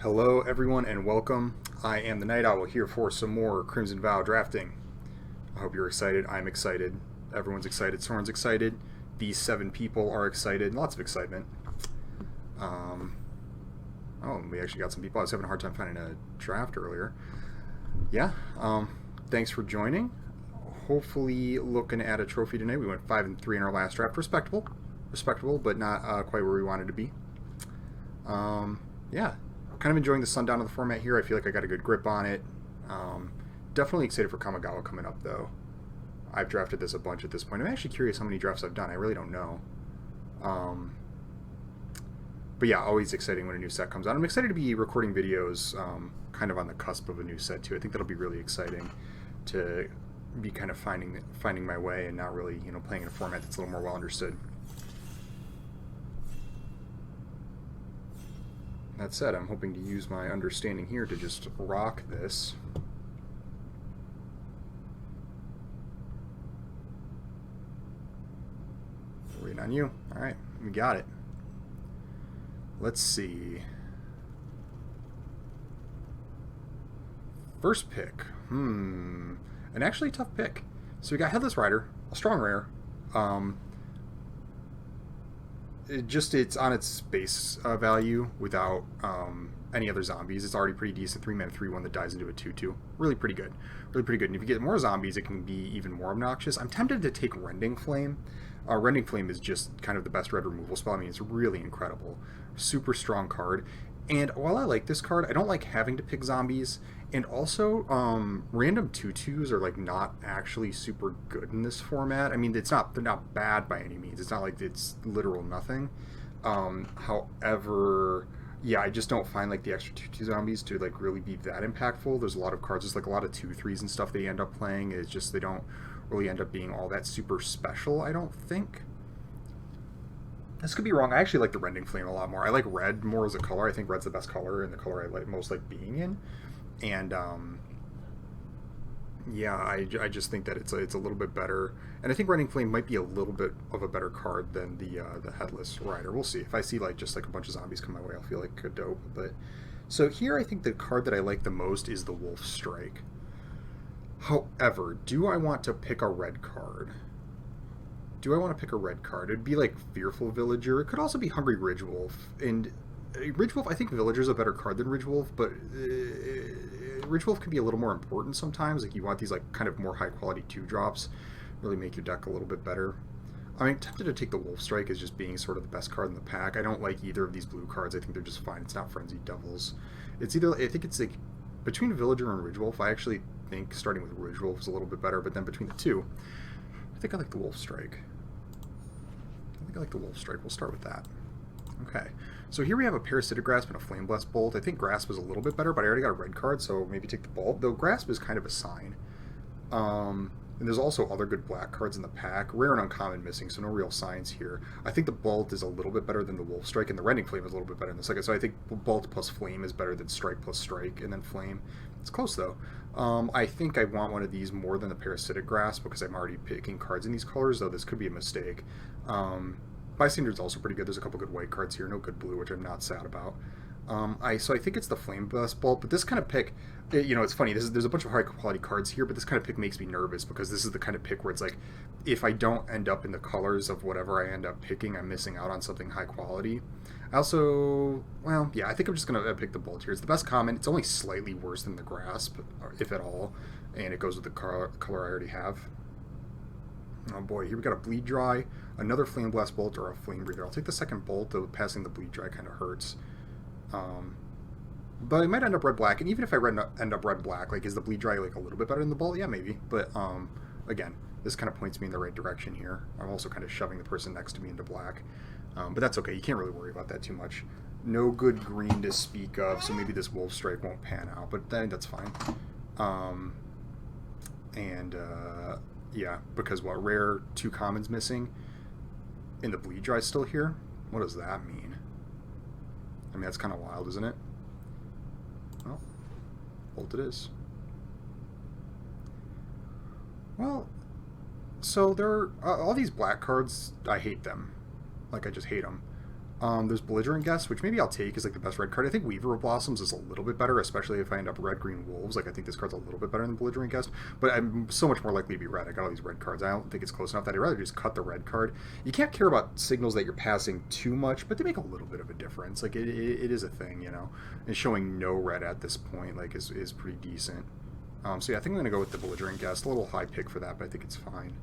Hello, everyone, and welcome. I am the Night Owl here for some more Crimson Vow drafting. I hope you're excited. I'm excited. Everyone's excited. Soren's excited. These 7 people are excited. Lots of excitement. Oh, we actually got some people. I was having a hard time finding a draft earlier. Yeah. Thanks for joining. Hopefully, looking at a trophy tonight. We went 5-3 in our last draft. Respectable, but not quite where we wanted to be. Yeah. Kind of enjoying the sundown of the format here. I feel like I got a good grip on it. Definitely excited for Kamigawa coming up, though. I've drafted this a bunch at this point. I'm actually curious how many drafts I've done. I really don't know. But yeah, always exciting when a new set comes out. I'm excited to be recording videos kind of on the cusp of a new set, too. I think that'll be really exciting to be kind of finding my way and not really, playing in a format that's a little more well understood. That said, I'm hoping to use my understanding here to just rock this. Waiting on you. Alright, we got it. Let's see. First pick. An actually tough pick. So we got Headless Rider, a strong rare. It's on its base value without any other zombies. It's already pretty decent. 3-mana 3/1 that dies into a 2/2. Really pretty good. And if you get more zombies, it can be even more obnoxious. I'm tempted to take Rending Flame. Rending Flame is just kind of the best red removal spell. I mean, it's really incredible. Super strong card. And while I like this card, I don't like having to pick zombies. And also, random 2/2s are like not actually super good in this format. I mean, they're not bad by any means. It's not like it's literal nothing. However, yeah, I just don't find like the extra 2/2 zombies to like really be that impactful. There's a lot of cards, there's like a lot of 2/3s and stuff that you end up playing. It's just they don't really end up being all that super special, I don't think. This could be wrong. I actually like the Rending Flame a lot more. I like red more as a color. I think red's the best color and the color I most like being in. And yeah, I just think that it's a little bit better. And I think Rending Flame might be a little bit of a better card than the Headless Rider. We'll see. If I see like just like a bunch of zombies come my way, I'll feel like a dope. But so here, I think the card that I like the most is the Wolf Strike. However, do I want to pick a red card? It'd be like Fearful Villager. It could also be Hungry Ridgewolf. And Ridgewolf, I think Villager's a better card than Ridgewolf, but Ridgewolf can be a little more important sometimes. Like you want these like kind of more high quality 2-drops, really make your deck a little bit better. I'm tempted to take the Wolf Strike as just being sort of the best card in the pack. I don't like either of these blue cards. I think they're just fine. It's not Frenzied Devils. I think it's like between Villager and Ridgewolf. I actually think starting with Ridgewolf is a little bit better, but then between the two, I think I like the Wolf Strike. We'll start with that. Okay, so here we have a Parasitic Grasp and a Flame Blast Bolt. I think Grasp is a little bit better, but I already got a red card, so maybe take the Bolt. Though Grasp is kind of a sign. And there's also other good black cards in the pack. Rare and uncommon missing, so no real signs here. I think the Bolt is a little bit better than the Wolf Strike, and the Rending Flame is a little bit better than the second. So I think Bolt plus Flame is better than Strike plus Strike, and then Flame. It's close, though. I think I want one of these more than the Parasitic Grasp, because I'm already picking cards in these colors, though this could be a mistake. Bystander's also pretty good. There's a couple good white cards here, no good blue, which I'm not sad about. So I think it's the Flame Blast Bolt, but this kind of pick, it's funny. There's a bunch of high quality cards here, but this kind of pick makes me nervous because this is the kind of pick where it's like, if I don't end up in the colors of whatever I end up picking, I'm missing out on something high quality. I also, well, yeah, I think I'm just gonna pick the Bolt here. It's the best common. It's only slightly worse than the Grasp, if at all, and it goes with the color I already have. Oh boy, here we got a Bleed Dry, another Flame Blast Bolt, or a Flame Breather. I'll take the second Bolt, though passing the Bleed Dry kind of hurts. But I might end up red-black, and even if I end up red-black, like, is the Bleed Dry, like, a little bit better than the Bolt? Yeah, maybe. But, again, this kind of points me in the right direction here. I'm also kind of shoving the person next to me into black. But that's okay, you can't really worry about that too much. No good green to speak of, so maybe this Wolf Strike won't pan out, but I think that's fine. Yeah, because what, rare 2 commons missing, and the Bleed Dry still here? What does that mean? I mean, that's kind of wild, isn't it? Well, Bolt it is. Well, so there are all these black cards, I hate them. Like, I just hate them. There's Belligerent Guest, which maybe I'll take as like the best red card. I think Weaver of Blossoms is a little bit better, especially if I end up red-green wolves. Like I think this card's a little bit better than Belligerent Guest, but I'm so much more likely to be red. I got all these red cards. I don't think it's close enough that I'd rather just cut the red card. You can't care about signals that you're passing too much, but they make a little bit of a difference. Like it is a thing, you know. And showing no red at this point like is pretty decent. So yeah, I think I'm gonna go with the Belligerent Guest. A little high pick for that, but I think it's fine.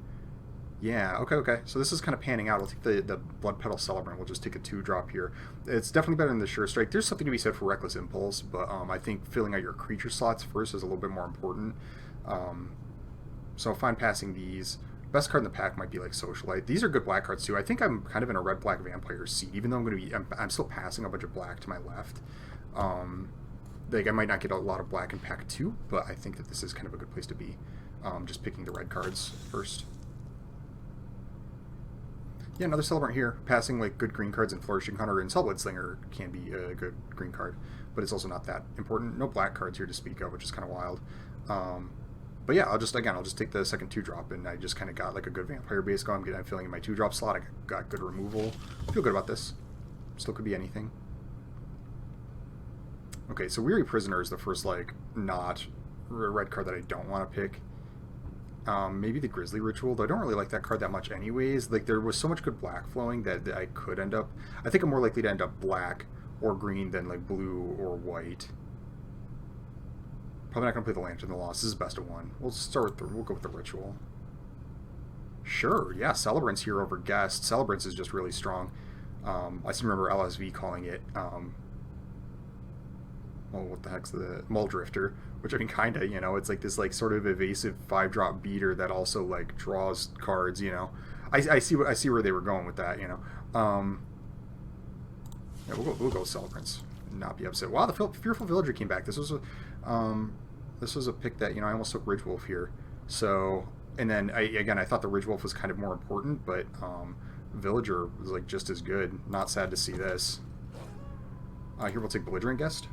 Yeah, okay. So this is kind of panning out. I'll take the Blood Petal Celebrant. We'll just take a 2-drop here. It's definitely better than the Sure Strike. There's something to be said for Reckless Impulse, but I think filling out your creature slots first is a little bit more important. So fine passing these. Best card in the pack might be like Socialite. These are good black cards too. I think I'm kind of in a red-black vampire seat, even though I'm still passing a bunch of black to my left. Like I might not get a lot of black in pack 2, but I think that this is kind of a good place to be. Just picking the red cards first. Yeah, another Celebrant here. Passing like good green cards and Flourishing Hunter and Soulblade Slinger can be a good green card, but it's also not that important. No black cards here to speak of, which is kind of wild. But yeah, I'll just take the second 2-drop, and I just kind of got like a good vampire base going. I'm filling in my 2-drop slot. I got good removal. I feel good about this. Still could be anything. Okay, so Weary Prisoner is the first like not red card that I don't want to pick. Maybe the Grizzly Ritual, though I don't really like that card that much anyways. Like, there was so much good black flowing that I could end up... I think I'm more likely to end up black or green than, like, blue or white. Probably not going to play the Lantern of the Lost. This is best of one. We'll go with the Ritual. Sure, yeah, Celebrant's here over Guest. Celebrant's is just really strong. I still remember LSV calling it... well, what the heck's the Muldrifter? Which, I mean, kinda, you know, it's like this, like, sort of evasive 5-drop beater that also, like, draws cards, you know. I see where they were going with that, you know. Yeah, we'll go Celebrants. Not be upset. Wow, the Fearful Villager came back. This was a pick that, you know, I almost took Ridgewolf here. So, and then, I thought the Ridgewolf was kind of more important, but Villager was, like, just as good. Not sad to see this. Here we'll take Belligerent Guest.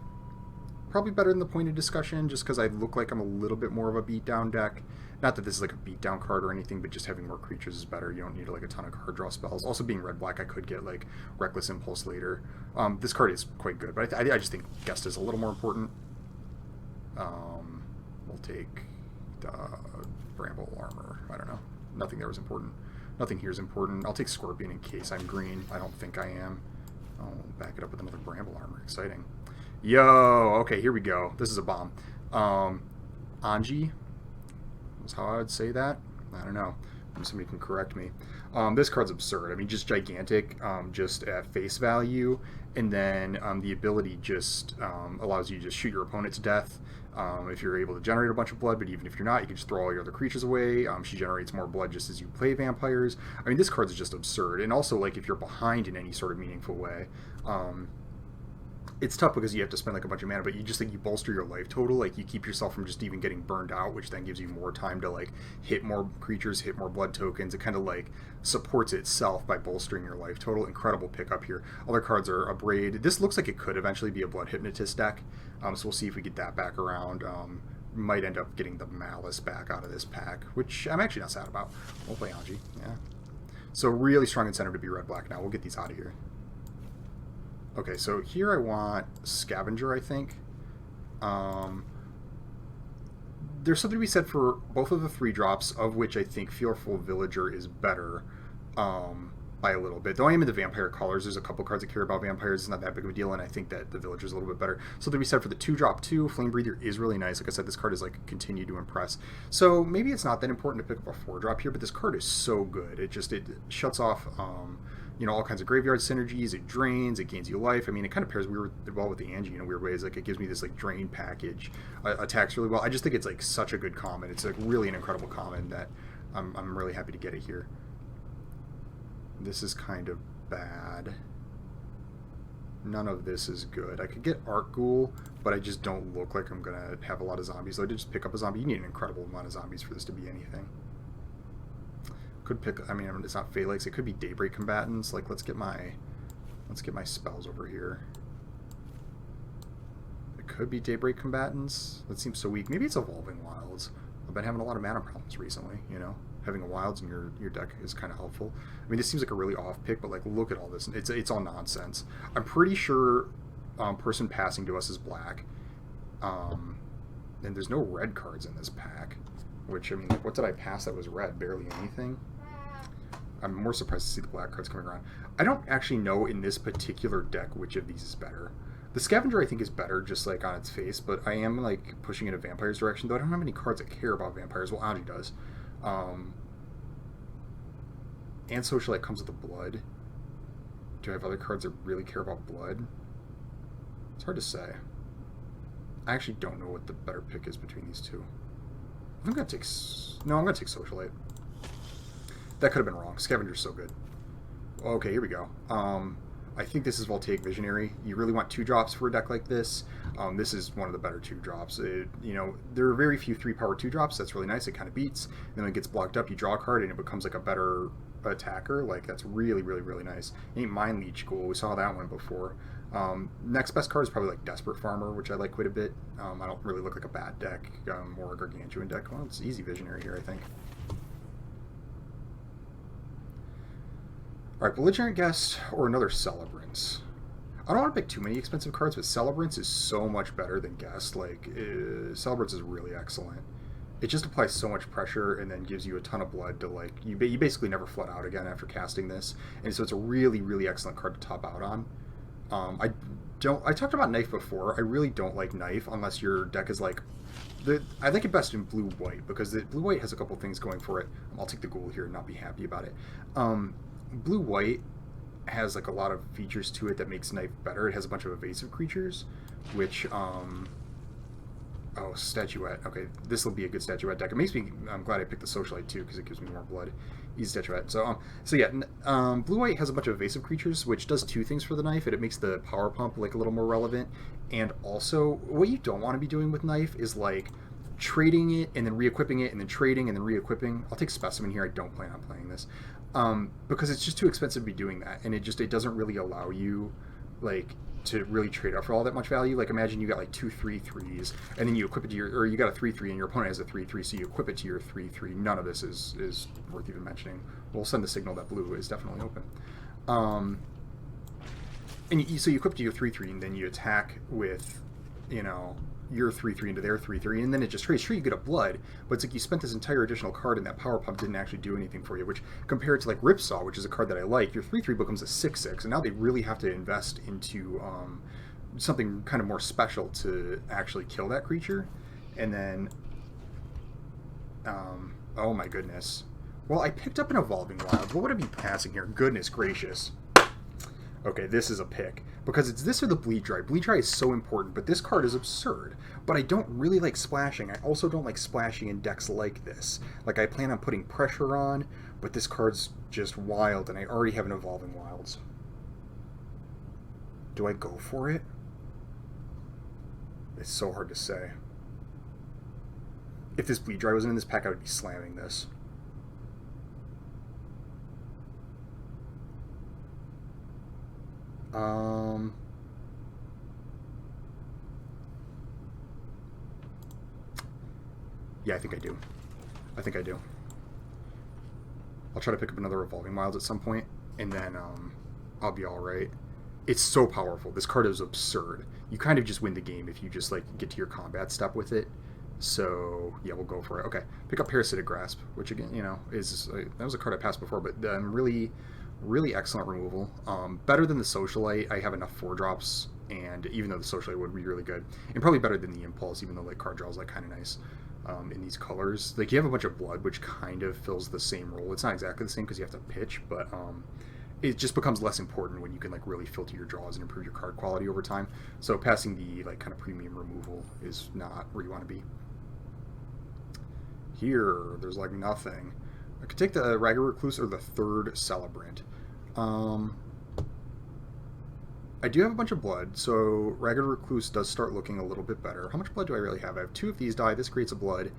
Probably better than the Pointed Discussion, just because I look like I'm a little bit more of a beatdown deck. Not that this is like a beatdown card or anything, but just having more creatures is better. You don't need like a ton of card draw spells. Also, being red-black, I could get like Reckless Impulse later. This card is quite good, but I just think Guest is a little more important. We'll take Bramble Armor. I don't know. Nothing there was important. Nothing here is important. I'll take Scorpion in case I'm green. I don't think I am. I'll back it up with another Bramble Armor. Exciting. Yo, okay, here we go. This is a bomb. Anji is how I would say that. I don't know. Somebody can correct me. This card's absurd. I mean, just gigantic, just at face value, and then the ability just allows you to just shoot your opponent to death if you're able to generate a bunch of blood, but even if you're not, you can just throw all your other creatures away. She generates more blood just as you play vampires. I mean, this card's just absurd, and also, like, if you're behind in any sort of meaningful way, it's tough because you have to spend like a bunch of mana, but you just think you bolster your life total, like you keep yourself from just even getting burned out, which then gives you more time to like hit more creatures, hit more blood tokens. It kind of like supports itself by bolstering your life total. Incredible pickup here. Other cards are a Braid. This looks like it could eventually be a Blood Hypnotist deck, so we'll see if we get that back around. Might end up getting the Malice back out of this pack, which I'm actually not sad about. We'll play Anji, yeah. So really strong incentive to be red-black now. We'll get these out of here. Okay, so here I want Scavenger, I think. There's something to be said for both of the 3-drops, of which I think Fearful Villager is better by a little bit. Though I am in the Vampire Colors, there's a couple cards that care about vampires. It's not that big of a deal, and I think that the Villager's a little bit better. Something to be said for the 2-drop, too. Flame Breather is really nice. Like I said, this card is like continue to impress. So maybe it's not that important to pick up a 4-drop here, but this card is so good. It shuts off... you know, all kinds of graveyard synergies. It drains, it gains you life. I mean, it kind of pairs well with the Anji in weird ways. Like, it gives me this, like, drain package. Attacks really well. I just think it's, like, such a good common. It's, like, really an incredible common that I'm really happy to get it here. This is kind of bad. None of this is good. I could get Art Ghoul, but I just don't look like I'm going to have a lot of zombies. So I did just pick up a zombie. You need an incredible amount of zombies for this to be anything. Could pick, I mean, it's not Phalanx, it could be Daybreak Combatants. Like, let's get my spells over here. It could be Daybreak Combatants. That seems so weak. Maybe it's Evolving Wilds. I've been having a lot of mana problems recently, you know. Having a wilds in your deck is kind of helpful. I mean, this seems like a really off pick, but like look at all this. It's all nonsense. I'm pretty sure person passing to us is black. And there's no red cards in this pack. Which, I mean, like, what did I pass that was red? Barely anything. I'm more surprised to see the black cards coming around. I don't actually know in this particular deck which of these is better. The Scavenger I think is better just like on its face, but I am like pushing in a Vampire's direction, though I don't have any cards that care about vampires. Well, Anji does. And Socialite comes with the blood. Do I have other cards that really care about blood? It's hard to say. I actually don't know what the better pick is between these two. I'm gonna take... No, I'm gonna take Socialite. That could have been wrong. Scavenger's so good. Okay, here we go. I think this is Voltaic Visionary. You really want 2-drops for a deck like this. This is one of the better 2-drops. You know, there are very few 3-power 2-drops. That's really nice. It kind of beats. And then when it gets blocked up, you draw a card and it becomes like a better attacker. Like, that's really, really, really nice. Ain't Mind Leech cool? We saw that one before. Next best card is probably like Desperate Farmer, which I like quite a bit. I don't really look like a bad deck. More a Gargantuan deck. Well, it's easy Visionary here, I think. Alright, Belligerent Guest or another Celebrants. I don't want to pick too many expensive cards, but Celebrants is so much better than Guest. Like, Celebrants is really excellent. It just applies so much pressure and then gives you a ton of blood to, like, you basically never flood out again after casting this. And so it's a really, really excellent card to top out on. I talked about Knife before. I really don't like Knife unless your deck is like... I like it best in blue-white because the blue-white has a couple things going for it. I'll take the Ghoul here and not be happy about it. Blue-white has like a lot of features to it that makes Knife better. It has a bunch of evasive creatures, which oh, Statuette. Okay, this will be a good Statuette deck. It makes me... I'm glad I picked the Socialite too because it gives me more blood. Easy Statuette. So yeah, blue-white has a bunch of evasive creatures, which does 2 things for the Knife. It makes the power pump like a little more relevant, and also what you don't want to be doing with Knife is like trading it and then re-equipping it and then trading and then re-equipping. I'll take Specimen here. I don't plan on playing this. Because it's just too expensive to be doing that, and it doesn't really allow you like to really trade up for all that much value. Like imagine you got like 2 3/3s and then you equip it to your, or you got a 3/3 and your opponent has a 3/3, so you equip it to your 3/3. None of this is worth even mentioning. We'll send the signal that blue is definitely open. So you equip to your 3/3 and then you attack with, you know, your 3/3 into their 3/3, and then it just trades. Sure, you get a blood, but it's like you spent this entire additional card and that power pump didn't actually do anything for you, which compared to like Ripsaw, which is a card that I like, your 3/3 becomes a 6/6, and now they really have to invest into something kind of more special to actually kill that creature. And then oh my goodness, well, I picked up an Evolving Wild. What would I be passing here? Goodness gracious. Okay, this is a pick. Because it's this or the Bleed Dry. Bleed Dry is so important, but this card is absurd. But I don't really like splashing. I also don't like splashing in decks like this. Like, I plan on putting pressure on, but this card's just wild, and I already have an Evolving Wilds. Do I go for it? It's so hard to say. If this Bleed Dry wasn't in this pack, I would be slamming this. Yeah, I think I do. I think I do. I'll try to pick up another Evolving Wilds at some point, and then I'll be alright. It's so powerful. This card is absurd. You kind of just win the game if you just like get to your combat step with it. So yeah, we'll go for it. Okay, pick up Parasitic Grasp, which again, you know, is that was a card I passed before, but really excellent removal. Better than the Socialite. I have enough 4-drops, and even though the Socialite would be really good, and probably better than the Impulse, even though like card draw is like kind of nice in these colors. Like you have a bunch of blood, which kind of fills the same role. It's not exactly the same because you have to pitch, but it just becomes less important when you can like really filter your draws and improve your card quality over time. So passing the like kind of premium removal is not where you want to be. Here, there's like nothing. I could take the Ragged Recluse or the 3rd Celebrant. I do have a bunch of blood, so Ragged Recluse does start looking a little bit better. How much blood do I really have? I have 2 of these die. This creates a blood.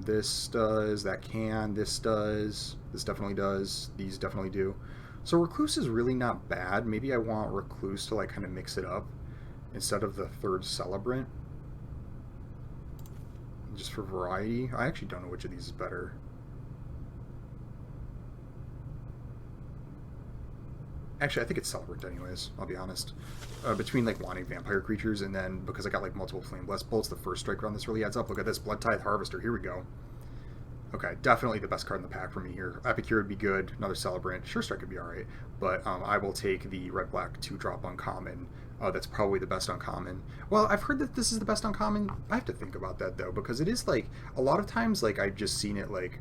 This does, that can, this does, this definitely does, these definitely do. So Recluse is really not bad. Maybe I want Recluse to like kind of mix it up instead of the 3rd Celebrant. Just for variety. I actually don't know which of these is better. Actually, I think it's Celebrant anyways, I'll be honest. Between like wanting vampire creatures and then because I got like multiple Flame Blessed bolts, the first strike run this really adds up. Look at this, Blood Tithe Harvester, here we go. Okay, definitely the best card in the pack for me here. Epicure would be good, another Celebrant, Sure Strike would be alright, but I will take the red-black 2-drop uncommon. That's probably the best uncommon. Well, I've heard that this is the best uncommon. I have to think about that though, because it is like, a lot of times like I've just seen it like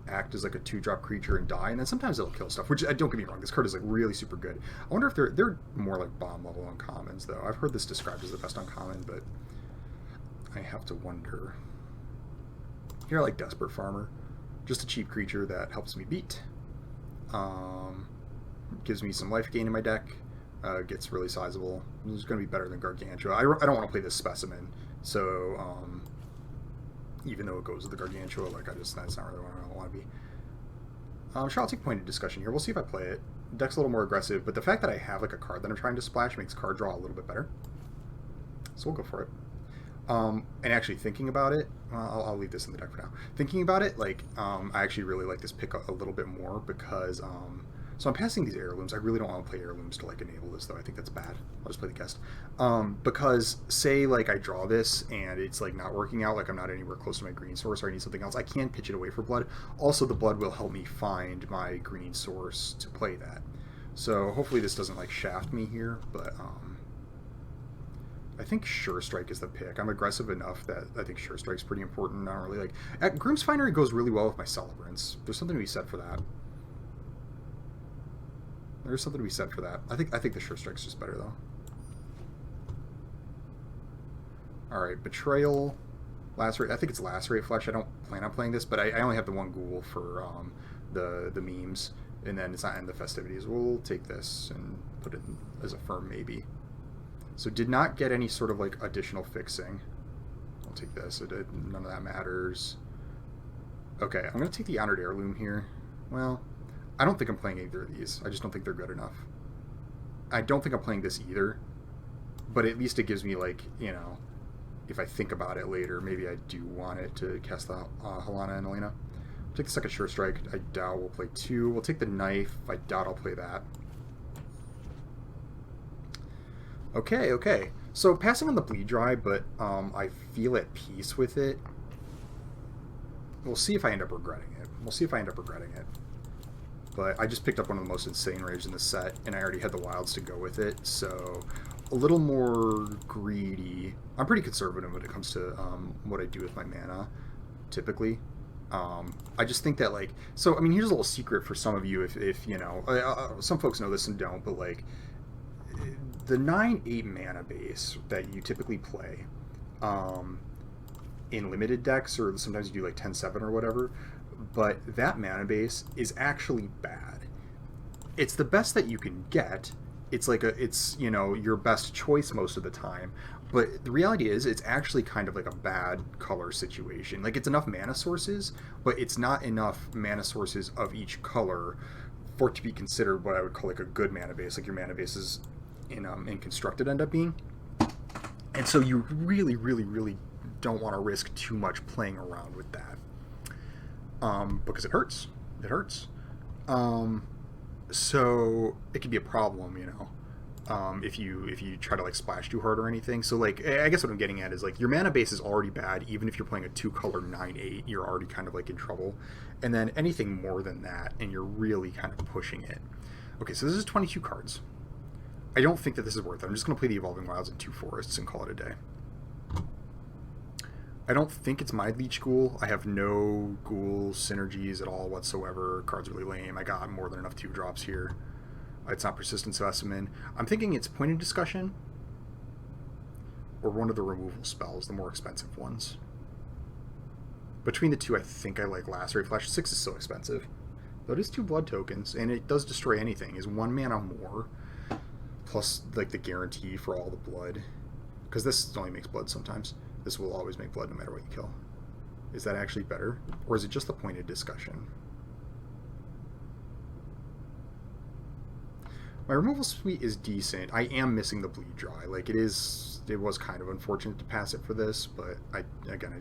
act as like a 2-drop creature and die, and then sometimes it'll kill stuff, which don't get me wrong, this card is like really super good. I wonder if they're more like bomb level uncommons though. I've heard this described as the best uncommon, but I have to wonder. Here I like Desperate Farmer. Just a cheap creature that helps me beat. Gives me some life gain in my deck. Gets really sizable. It's going to be better than Gargantua. I don't want to play this Specimen, so even though it goes with the Gargantua, like that's not really what I want to be. Sure, I'll take Pointed Discussion here. We'll see if I play it. Deck's a little more aggressive, but the fact that I have like a card that I'm trying to splash makes card draw a little bit better. So we'll go for it. And actually thinking about it, I'll leave this in the deck for now. Thinking about it, like, I actually really like this pick a little bit more because, so I'm passing these heirlooms. I really don't want to play heirlooms to, like, enable this, though. I think that's bad. I'll just play the guest. Because, say, like, I draw this and it's, like, not working out, like, I'm not anywhere close to my green source or I need something else, I can pitch it away for blood. Also, the blood will help me find my green source to play that. So, hopefully this doesn't, like, shaft me here, but, I think Sure Strike is the pick. I'm aggressive enough that I think Sure Strike's pretty important. I don't really like... Groom's Finery goes really well with my Celebrants. There's something to be said for that. There's something to be said for that. I think the Sure Strike's just better, though. Alright, Betrayal. Lacerate. I think it's Lacerate Flesh. I don't plan on playing this, but I only have the one ghoul for the memes, and then it's not in the festivities. We'll take this and put it as a firm maybe. So did not get any sort of like additional fixing. I'll take this. None of that matters. Okay, I'm going to take the Honored Heirloom here. Well, I don't think I'm playing either of these. I just don't think they're good enough. I don't think I'm playing this either. But at least it gives me like, you know, if I think about it later, maybe I do want it to cast the Helena and Elena. Take the second Sure Strike. I doubt we'll play 2. We'll take the Knife. I doubt I'll play that. Okay. So passing on the Bleed Dry, but I feel at peace with it. We'll see if I end up regretting it. But I just picked up one of the most insane raves in the set, and I already had the wilds to go with it, so a little more greedy. I'm pretty conservative when it comes to what I do with my mana, typically. I just think that, like... So, I mean, here's a little secret for some of you, if you know... some folks know this and don't, but, like... The 9/8 mana base that you typically play in limited decks, or sometimes you do like 10/7 or whatever, but that mana base is actually bad. It's the best that you can get. It's like it's you know, your best choice most of the time, but the reality is it's actually kind of like a bad color situation. Like, it's enough mana sources, but it's not enough mana sources of each color for it to be considered what I would call like a good mana base, like your mana bases in Constructed end up being. And so you really don't want to risk too much playing around with that, because it hurts. So it can be a problem, you know, if you try to like splash too hard or anything. So like, I guess what I'm getting at is like your mana base is already bad. Even if you're playing a 2-color 9/8, you're already kind of like in trouble, and then anything more than that and you're really kind of pushing it. Okay, so this is 22 cards. I don't think that this is worth it. I'm just going to play the Evolving Wilds and 2 Forests and call it a day. I don't think it's my Leech Ghoul. I have no Ghoul synergies at all whatsoever. Card's really lame. I got more than enough 2-drops here. It's not Persistent Specimen. I'm thinking it's Pointed Discussion or one of the removal spells, the more expensive ones. Between the two, I think I like Lacerate Flesh. 6 is so expensive. Though it is 2 blood tokens, and it does destroy anything. Is 1 mana more, plus like the guarantee for all the blood. Because this only makes blood sometimes. This will always make blood no matter what you kill. Is that actually better? Or is it just the Pointed Discussion? My removal suite is decent. I am missing the Bleed Dry. Like, it was kind of unfortunate to pass it for this, but I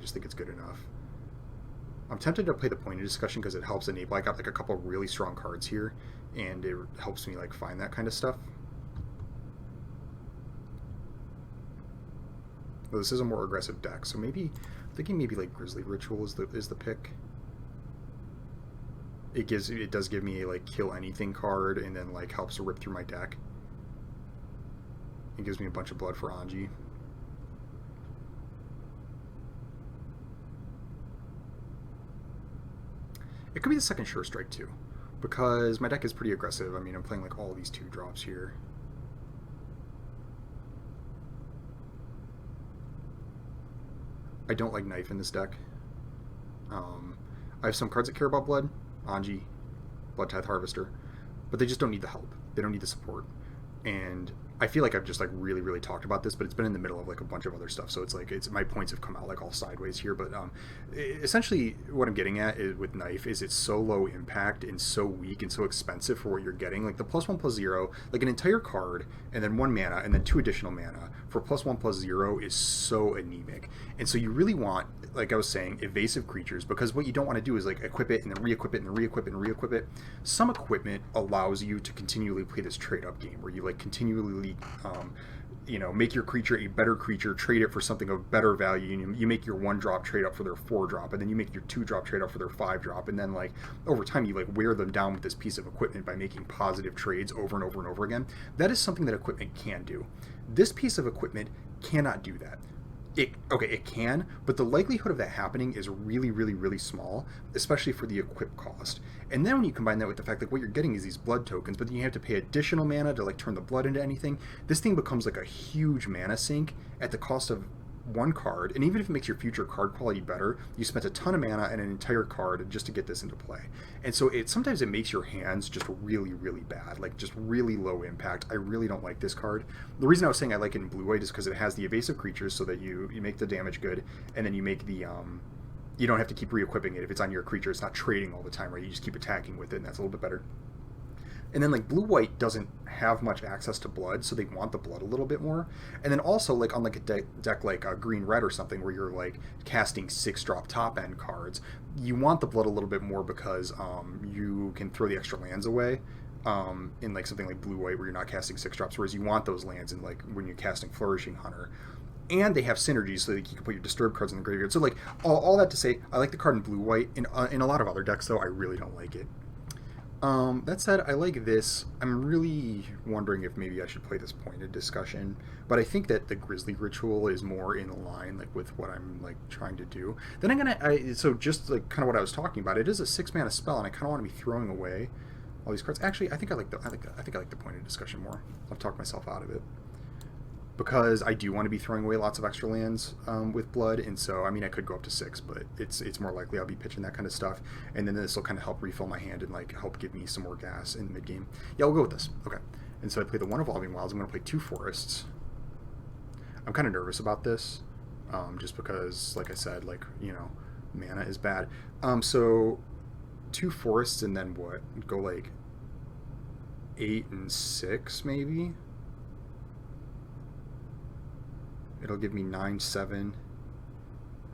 just think it's good enough. I'm tempted to play the Pointed Discussion because it helps enable. I got like a couple of really strong cards here, and it helps me like find that kind of stuff. Well, this is a more aggressive deck, so maybe I'm thinking maybe like Grizzly Ritual is the pick. It does give me a like kill anything card, and then like helps to rip through my deck. It gives me a bunch of blood for Anji. It could be the second Sure Strike too, because my deck is pretty aggressive. I mean, I'm playing like all these 2-drops here. I don't like Knife in this deck. I have some cards that care about blood, Anji, Blood Tithe Harvester, but they just don't need the help. They don't need the support. And I feel like I've just like really talked about this, but it's been in the middle of like a bunch of other stuff, so it's like my points have come out like all sideways here. But essentially, what I'm getting at with Knife is it's so low impact and so weak and so expensive for what you're getting. Like the +1/+0, like an entire card and then 1 mana and then 2 additional mana for +1/+0 is so anemic. And so you really want, like I was saying, evasive creatures, because what you don't want to do is like equip it and then re-equip it and re-equip it and re-equip it. Some equipment allows you to continually play this trade-up game where you like continually make your creature a better creature, trade it for something of better value, and you make your 1-drop trade up for their 4-drop, and then you make your 2-drop trade up for their 5-drop, and then like over time you like wear them down with this piece of equipment by making positive trades over and over and over again. That is something that equipment can do. This piece of equipment cannot do that. It can, but the likelihood of that happening is really small, especially for the equip cost. And then when you combine that with the fact that what you're getting is these blood tokens, but then you have to pay additional mana to like turn the blood into anything, this thing becomes like a huge mana sink at the cost of 1 card. And even if it makes your future card quality better, you spent a ton of mana and an entire card just to get this into play. And so sometimes it makes your hands just really bad, like just really low impact. I really don't like this card. The reason I was saying I like it in blue-white is because it has the evasive creatures, so that you make the damage good, and then you make the you don't have to keep re-equipping it. If it's on your creature, it's not trading all the time, right? You just keep attacking with it, and that's a little bit better. And then like blue-white doesn't have much access to blood, so they want the blood a little bit more. And then also like on like a deck like green-red or something, where you're like casting 6-drop top-end cards, you want the blood a little bit more because you can throw the extra lands away in like something like blue-white where you're not casting 6-drops, whereas you want those lands in like when you're casting Flourishing Hunter. And they have synergies, so that you can put your disturbed cards in the graveyard. So like all that to say, I like the card in blue-white. In a lot of other decks though, I really don't like it. That said, I like this. I'm really wondering if maybe I should play this pointed discussion, but I think that the Grizzly Ritual is more in line like with what I'm like trying to do. Then so just like kind of what I was talking about, it is a 6-mana spell, and I kind of want to be throwing away all these cards. Actually, I think I like the pointed discussion more. I've talked myself out of it, because I do want to be throwing away lots of extra lands with blood, and so I mean I could go up to 6, but it's more likely I'll be pitching that kind of stuff, and then this will kind of help refill my hand and like help give me some more gas in the mid game. Yeah, we'll go with this. Okay, and so I play the 1 Evolving Wilds. I'm going to play 2 Forests. I'm kind of nervous about this, just because, like I said, like mana is bad. So 2 Forests, and then what? Go like 8 and 6 maybe. It'll give me 9/7.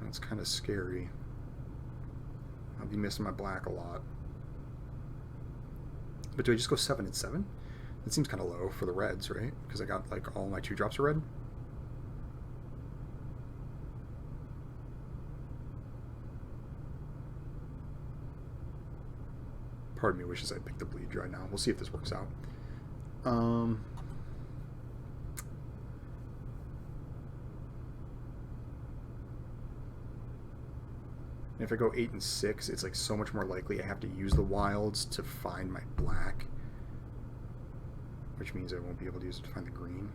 That's kind of scary. I'll be missing my black a lot. But do I just go 7 and 7? That seems kind of low for the reds, right? Because I got like all my 2-drops are red. Part of me wishes I'd picked the bleed right now. We'll see if this works out. If I go 8 and 6, it's like so much more likely I have to use the wilds to find my black, which means I won't be able to use it to find the green.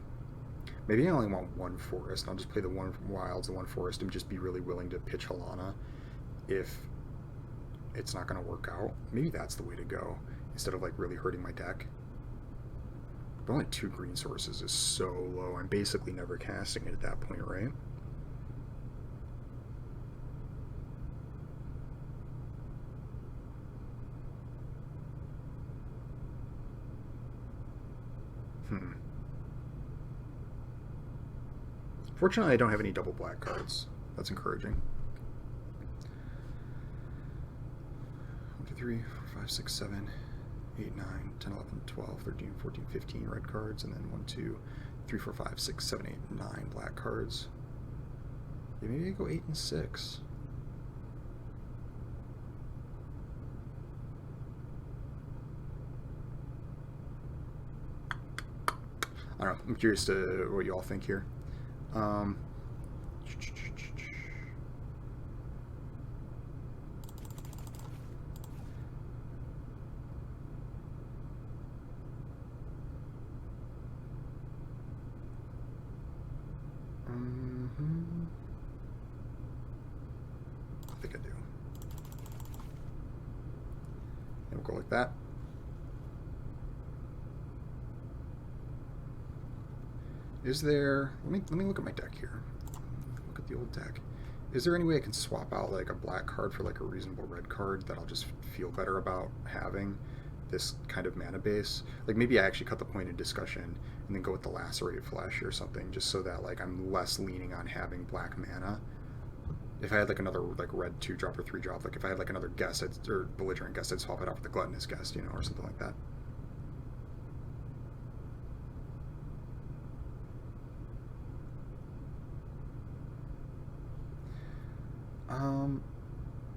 Maybe I only want 1 forest. I'll just play the 1 wilds and 1 forest and just be really willing to pitch Halana if it's not going to work out. Maybe that's the way to go, instead of like really hurting my deck. But only 2 green sources is so low. I'm basically never casting it at that point, right? Fortunately, I don't have any double black cards. That's encouraging. 1, 2, 3, 4, 5, 6, 7, 8, 9, 10, 11, 12, 13, 14, 15 red cards, and then 1, 2, 3, 4, 5, 6, 7, 8, 9 black cards. Yeah, maybe I go 8 and 6. I don't know. I'm curious to what you all think here. I think I do. And we'll go like that. Is there... Let me look at my deck here. Look at the old deck. Is there any way I can swap out like a black card for like a reasonable red card that I'll just feel better about having this kind of mana base? Like maybe I actually cut the Pointed Discussion and then go with the Lacerate Flesh or something, just so that like I'm less leaning on having black mana. If I had like another like red 2-drop or 3-drop, like if I had like another Guest or Belligerent Guest, I'd swap it out with the Gluttonous Guest, you know, or something like that.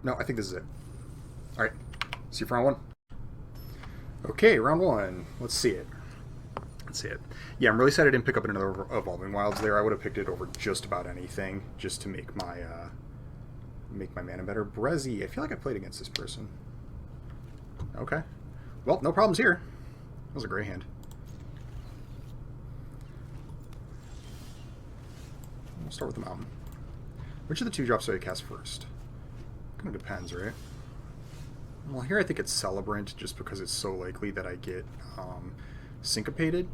No, I think this is it. All right, see you for round 1. Okay, round 1. Let's see it. Yeah, I'm really sad I didn't pick up another Evolving Wilds there. I would have picked it over just about anything, just to make my mana better. Brezzy, I feel like I played against this person. Okay. Well, no problems here. That was a great hand. We'll start with the Mountain. Which of the 2-drops do I cast first? Kind of depends, right? Well, here I think it's Celebrant, just because it's so likely that I get Syncopated.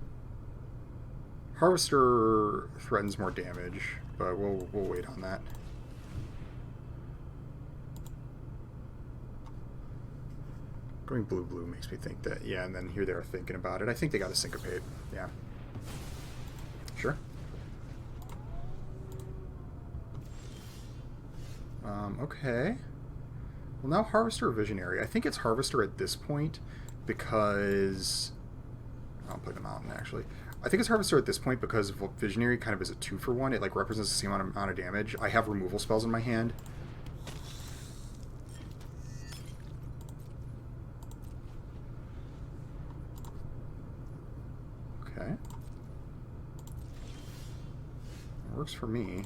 Harvester threatens more damage, but we'll wait on that. Going blue makes me think that, yeah, and then here they are thinking about it. I think they got to Syncopate, yeah. Sure. Okay. Well, now Harvester or Visionary. I think it's Harvester at this point because... I'll play the Mountain, actually. I think it's Harvester at this point because Visionary kind of is a 2-for-1. It like represents the same amount of damage. I have removal spells in my hand. Okay. It works for me.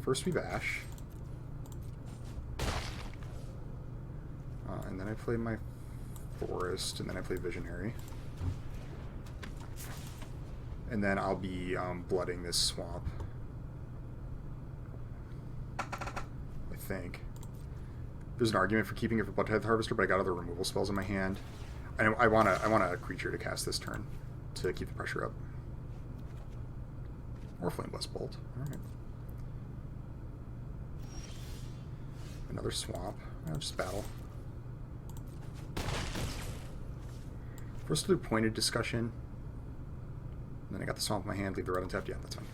First we bash. And then I play my Forest, and then I play Visionary. And then I'll be blooding this swamp. I think. There's an argument for keeping it for Bloodtithe Harvester, but I got other removal spells in my hand. I want a creature to cast this turn to keep the pressure up. Or Flame Blast Bolt. Alright. Another swamp. I'll just battle. First we'll do Pointed Discussion. And then I got the swamp in my hand, leave the red untapped. Yeah, that's fine.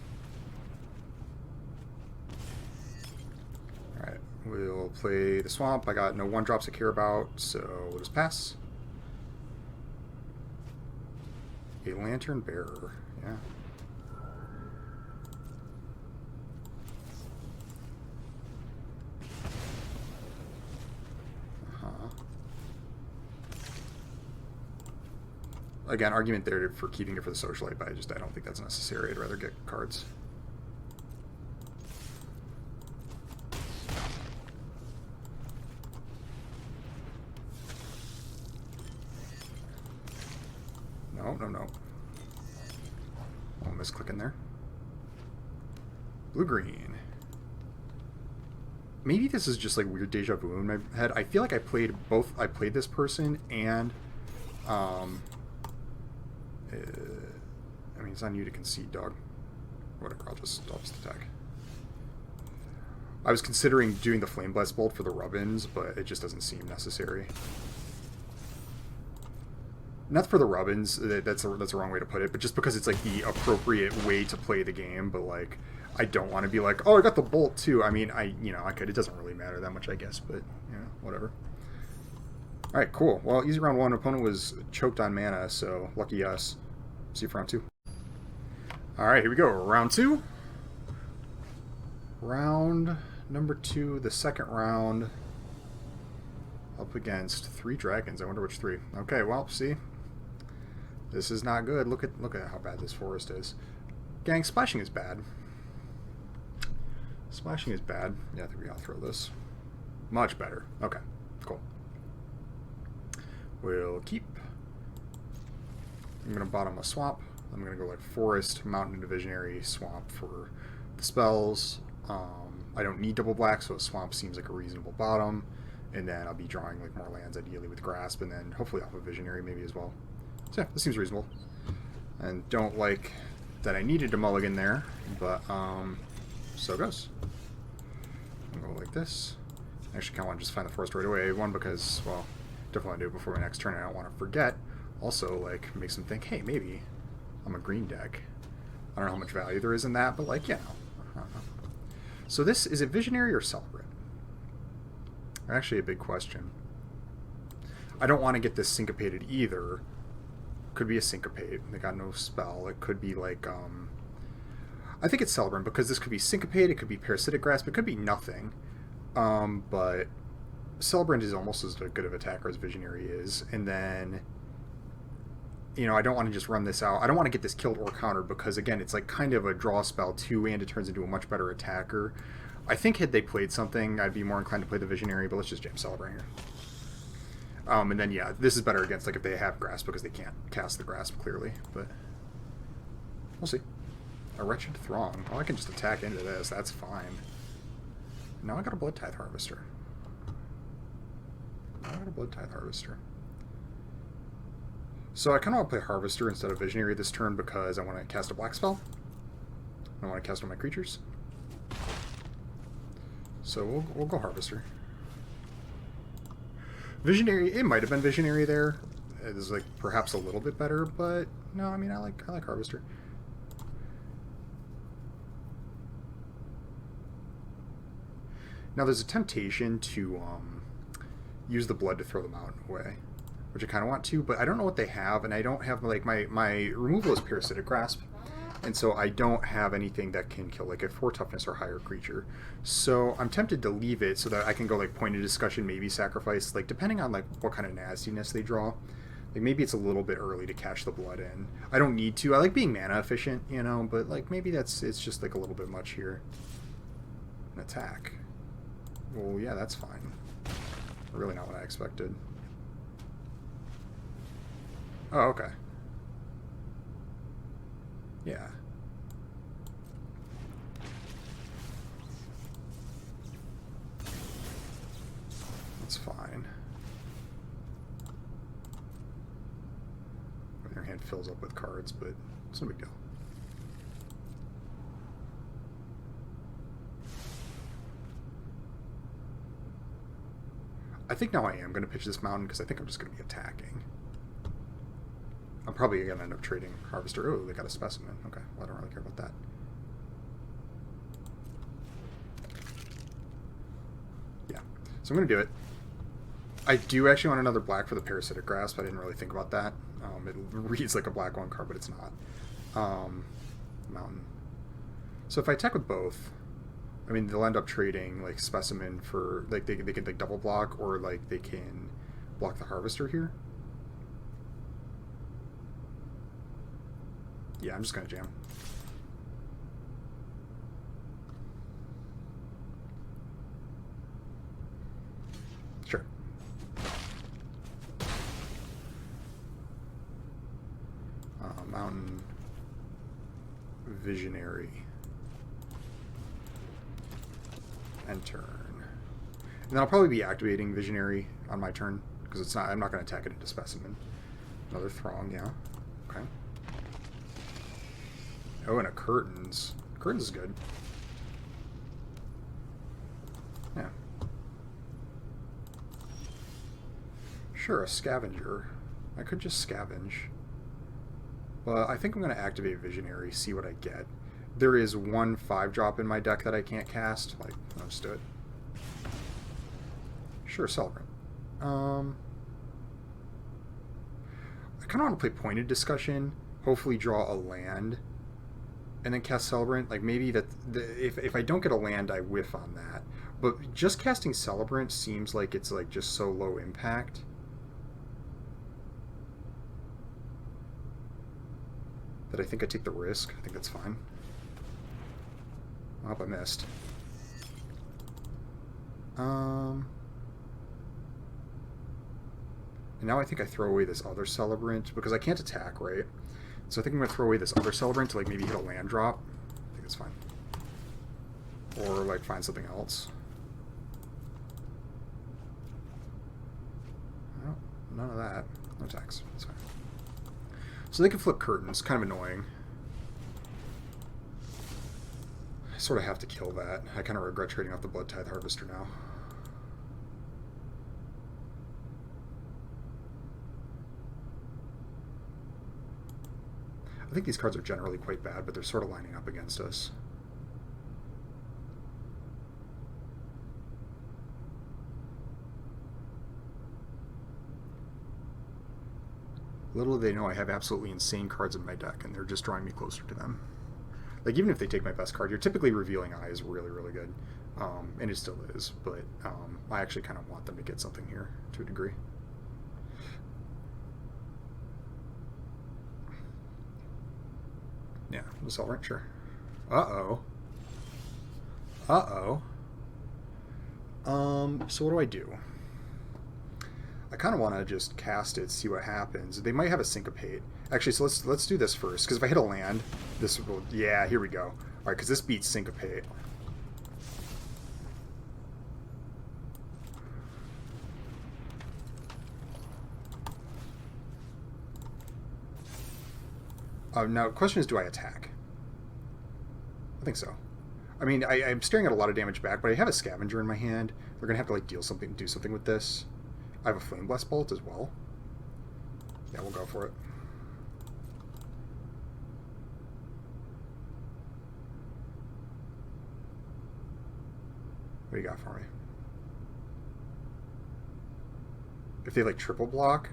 Alright, we'll play the swamp. I got no 1-drops to care about, so we'll just pass. A Lantern Bearer, yeah. Again, argument there for keeping it for the Socialite, but I don't think that's necessary. I'd rather get cards. No. Oh, misclicking there. Blue-green. Maybe this is just like weird deja vu in my head. I feel like I played this person and I mean, it's on you to concede, dog. Whatever, I'll just attack. I was considering doing the Flame Blast Bolt for the Rubbins, but it just doesn't seem necessary. Not for the Rubbins, that's the wrong way to put it, but just because it's like the appropriate way to play the game, but like I don't want to be like, oh, I got the Bolt too. I mean, I could. It doesn't really matter that much, I guess, but whatever. Alright, cool. Well, easy round one. Opponent was choked on mana, so lucky us. See you for round two. Alright, here we go. Round two. Round number two, the second round. Up against 3 dragons. I wonder which 3. Okay, well, see. This is not good. Look at how bad this forest is. Gang, splashing is bad. Splashing is bad. Yeah, I think we gotta throw this. Much better. Okay, cool. We'll keep. I'm gonna bottom a swamp. I'm gonna go like forest, mountain, divisionary, swamp for the spells. I don't need double black, so a swamp seems like a reasonable bottom. And then I'll be drawing like more lands, ideally with grasp, and then hopefully off a visionary maybe as well. So yeah, this seems reasonable. And don't like that I needed to mulligan there, but so it goes. I'll go like this. I actually kind of want to just find the forest right away. One, because, well, definitely want to do it before my next turn. I don't want to forget. Also, like, makes them think, hey, maybe I'm a green deck. I don't know how much value there is in that, but like, yeah. So this, is it visionary or celebrate? Actually, a big question. I don't want to get this syncopated either. Could be a syncopate. They got no spell. It could be like, I think it's Celebrant because this could be syncopate. It could be parasitic grasp. It could be nothing. But Celebrant is almost as good of attacker as Visionary is. And then, you know, I don't want to just run this out. I don't want to get this killed or countered because, again, it's like kind of a draw spell too, and it turns into a much better attacker. I think had they played something, I'd be more inclined to play the Visionary, but let's just jam Celebrant here. And then, yeah, this is better against, like, if they have Grasp because they can't cast the Grasp, clearly. But we'll see. A Wretched Throng. Well, I can just attack into this. That's fine. Now I got a Blood Tithe Harvester. So I kind of want to play Harvester instead of Visionary this turn because I want to cast a black spell. I want to cast on my creatures. So we'll go Harvester. Visionary, it might have been Visionary there. It is like perhaps a little bit better, but no, I mean I like Harvester. Now there's a temptation to use the blood to throw the mountain away, which I kind of want to, but I don't know what they have, and I don't have, like, my removal is Parasitic Grasp, and so I don't have anything that can kill, like, a 4 toughness or higher creature. So I'm tempted to leave it so that I can go, like, point of discussion, maybe sacrifice, like, depending on, like, what kind of nastiness they draw. Like, maybe it's a little bit early to cash the blood in. I don't need to. I like being mana efficient, you know, but, like, maybe it's just, like, a little bit much here. An attack. Well, yeah, that's fine. Really not what I expected. Oh, okay. Yeah. That's fine. Your hand fills up with cards, but it's no big deal. I think now I am going to pitch this mountain because I think I'm just going to be attacking. I'm probably going to end up trading Harvester. Oh, they got a Specimen. Okay, well, I don't really care about that. Yeah, so I'm going to do it. I do actually want another black for the Parasitic Grasp. I didn't really think about that. It reads like a black 1 card, but it's not. Mountain. So if I attack with both, I mean, they'll end up trading, like, Specimen for, like, they can, like, double block, or, like, they can block the Harvester here. Yeah, I'm just going to jam. Sure. Mountain. Visionary. And turn. And then I'll probably be activating Visionary on my turn, because it's not, I'm not going to attack it into Specimen. Another Throng, yeah. Okay. Oh, and a Curtains. Curtains is good. Yeah. Sure, a Scavenger. I could just scavenge. Well, I think I'm going to activate Visionary, see what I get. There is one 5-drop in my deck that I can't cast. Like, I'll just do it. Sure, Celebrant. I kind of want to play Pointed Discussion, hopefully draw a land, and then cast Celebrant. Like maybe if I don't get a land, I whiff on that. But just casting Celebrant seems like it's like just so low impact. That I think I take the risk. I think that's fine. Oh, I missed. And now I think I throw away this other Celebrant because I can't attack, right? So I think I'm going to throw away this other Celebrant to like maybe hit a land drop. I think it's fine. Or like find something else. No, none of that. No attacks. That's fine. So they can flip curtains. Kind of annoying. I sort of have to kill that. I kind of regret trading off the Blood Tithe Harvester now. I think these cards are generally quite bad, but they're sort of lining up against us. Little do they know I have absolutely insane cards in my deck, and they're just drawing me closer to them. Like, even if they take my best card here, typically Revealing Eye is really, really good. And it still is, but I actually kind of want them to get something here, to a degree. Yeah, the Celebrant, sure. Uh-oh. Uh-oh. So what do I do? I kind of want to just cast it, see what happens. They might have a Syncopate. Actually, so let's do this first, because if I hit a land, this will... Yeah, here we go. All right, because this beats Syncopate. Now, the question is, do I attack? I think so. I mean, I'm staring at a lot of damage back, but I have a Scavenger in my hand. They're going to have to, like, do something with this. I have a Flame Blast Bolt as well. Yeah, we'll go for it. What do you got for me? If they, like, triple block,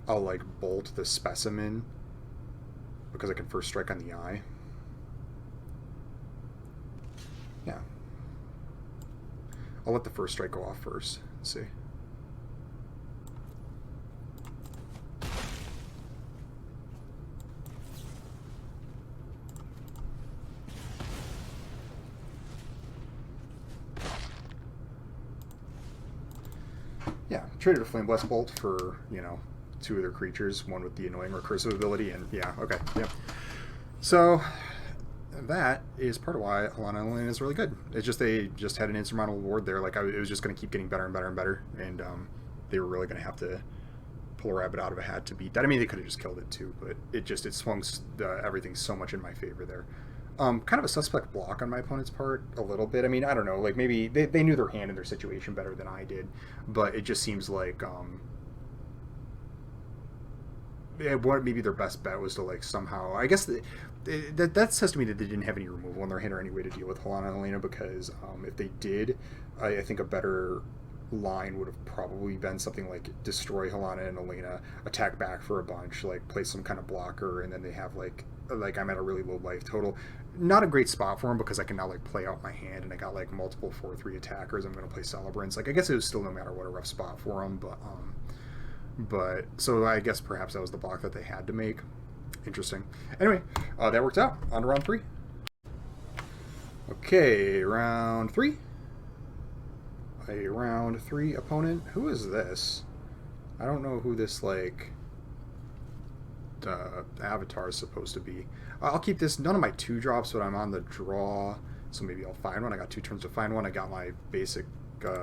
I'll, like, bolt the Specimen because I can first strike on the eye. Yeah. I'll let the first strike go off first. Let's see. Yeah, traded a Flame Blast Bolt for, you know, 2 other creatures, one with the annoying recursive ability, and yeah, okay, yep. So that is part of why Alana and Elena is really good. It's just they just had an insurmountable board there. Like it was just going to keep getting better and better and better, and they were really going to have to pull a rabbit out of a hat to beat that. I mean, they could have just killed it too, but it swung everything so much in my favor there. Kind of a suspect block on my opponent's part, a little bit. I mean, I don't know, like maybe they knew their hand and their situation better than I did, but it just seems like what maybe their best bet was to like somehow, I guess that says to me that they didn't have any removal in their hand or any way to deal with Helena and Elena, because if they did, I think a better line would have probably been something like destroy Helena and Elena, attack back for a bunch, like play some kind of blocker, and then they have like I'm at a really low life total. Not a great spot for them because I can now like play out my hand, and I got like multiple 4/3 attackers. I'm going to play Celebrants. Like I guess it was still no matter what a rough spot for them, but so I guess perhaps that was the block that they had to make. Interesting. Anyway, that worked out. On to round 3. Okay, round 3. A round 3 opponent. Who is this? I don't know who this like avatar is supposed to be. I'll keep this. None of my 2-drops, but I'm on the draw, so maybe I'll find one. I got 2 turns to find one. I got my basic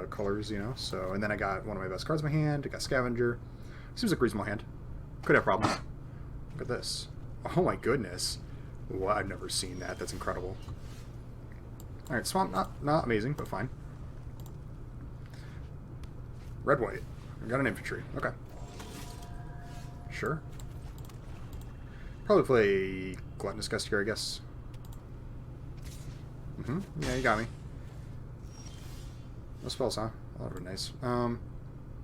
colors, you know. So, and then I got one of my best cards in my hand. I got Scavenger. Seems like a reasonable hand. Could have problems. Look at this. Oh my goodness. Well, I've never seen that. That's incredible. Alright, Swamp, not amazing, but fine. Red, white. I got an infantry. Okay. Sure. Probably play Gluttonous Gust here, I guess. Yeah, you got me. No spells, huh? Oh, that would be nice.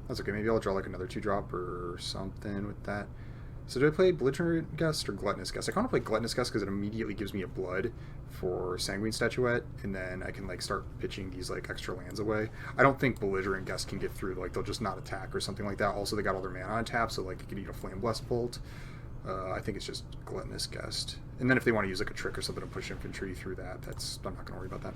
That's okay. Maybe I'll draw like another 2-drop or something with that. So did I play Belligerent Guest or Gluttonous Guest? I kind of play Gluttonous Guest because it immediately gives me a blood for Sanguine Statuette, and then I can like start pitching these like extra lands away. I don't think Belligerent Guest can get through, like they'll just not attack or something like that. Also, they got all their mana on tap, so like it could eat a Flame Blessed Bolt. I think it's just Gluttonous Guest. And then if they want to use like a trick or something to push infantry through that, I'm not going to worry about that.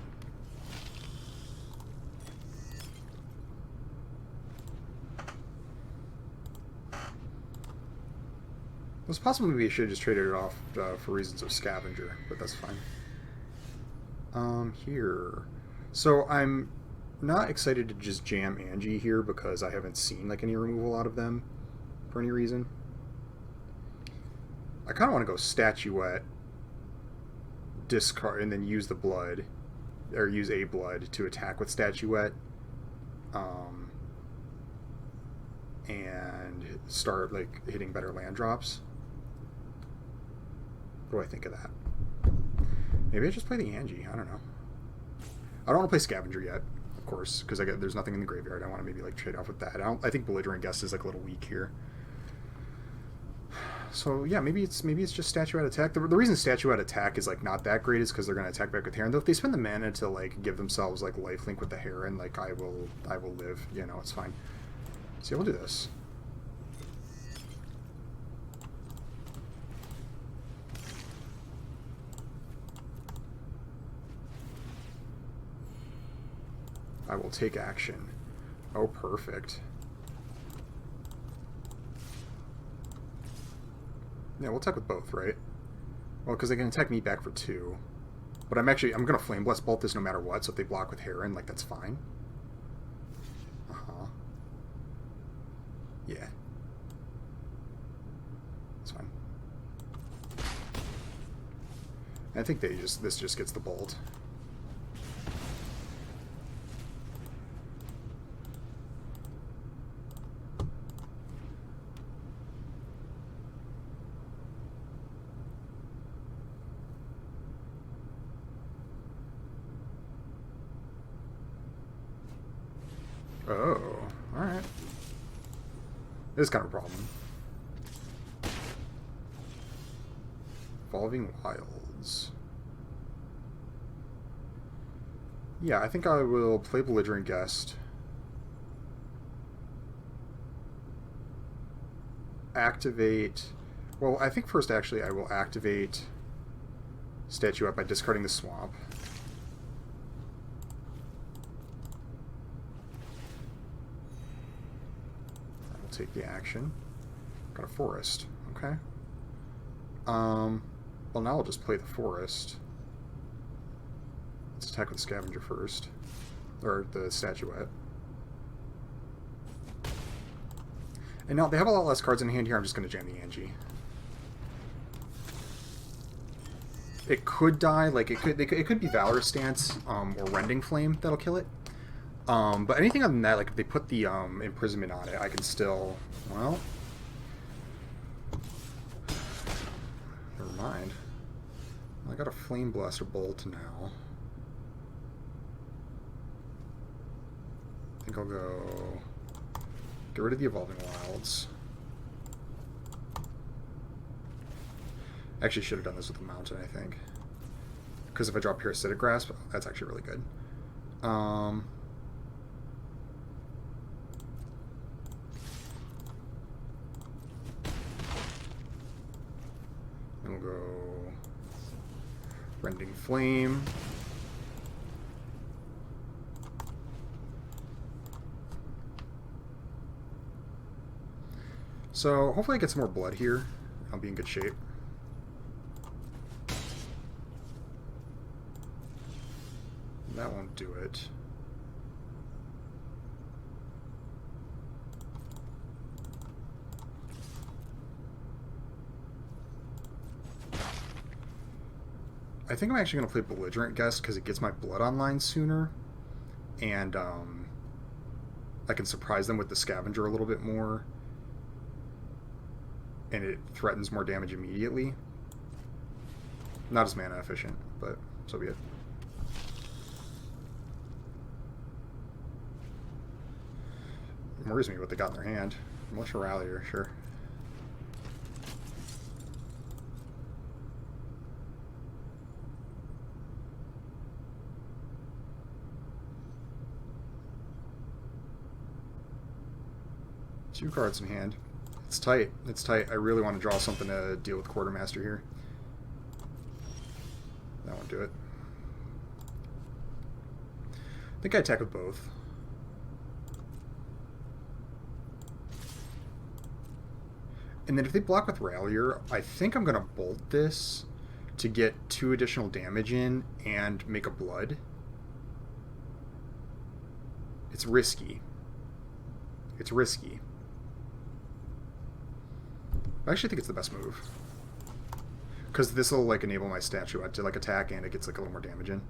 It was possible maybe I should have just traded it off for reasons of scavenger, but that's fine. Here. So I'm not excited to just jam Angie here because I haven't seen like any removal out of them for any reason. I kind of want to go Statuette, discard, and then use the blood, or use a blood to attack with Statuette, and start like hitting better land drops. What do I think of that? Maybe I just play the Angie. I don't know. I don't want to play Scavenger yet, of course, because there's nothing in the graveyard. I want to maybe like trade off with that. I think Belligerent Guest is like a little weak here. So yeah, maybe it's just Statuette attack. The reason Statuette attack is like not that great is because they're going to attack back with Heron. Though if they spend the mana to like give themselves like lifelink with the Heron, like I will live. You know, it's fine. So we'll do this. I will take action. Oh, perfect. Yeah, we'll attack with both, right? Well, because they can attack me back for 2. But I'm going to Flame Bless Bolt this no matter what, so if they block with Heron, like, that's fine. Uh-huh. Yeah. It's fine. I think this just gets the bolt. Oh, alright. This is kind of a problem. Evolving Wilds. Yeah, I think I will play Belligerent Guest. Activate... Well, I think first, actually, I will activate Statuette by discarding the Swamp. Take the action. Got a forest. Okay. Well, now I'll just play the forest. Let's attack with the Scavenger first. Or the Statuette. And now they have a lot less cards in hand here. I'm just going to jam the Angie. It could die. Like, it could be Valorous Stance or Rending Flame that'll kill it. But anything other than that, like if they put the imprisonment on it, I can still, well, never mind. I got a Flame Blaster Bolt now. I think I'll go get rid of the Evolving Wilds. Actually, should have done this with the Mountain, I think, because if I drop Parasitic Grasp, that's actually really good. We'll go Rending Flame. So hopefully I get some more blood here. I'll be in good shape. That won't do it. I think I'm actually going to play Belligerent Guest because it gets my blood online sooner, and I can surprise them with the Scavenger a little bit more, and it threatens more damage immediately. Not as mana efficient, but so be it. It worries me what they got in their hand. Militia Rallier, sure. 2 cards in hand. It's tight. It's tight. I really want to draw something to deal with Quartermaster here. That won't do it. I think I attack with both. And then if they block with Rallier, I think I'm going to bolt this to get 2 additional damage in and make a blood. It's risky. It's risky. I actually think it's the best move. Because this will like enable my statue to like attack and it gets like a little more damage in.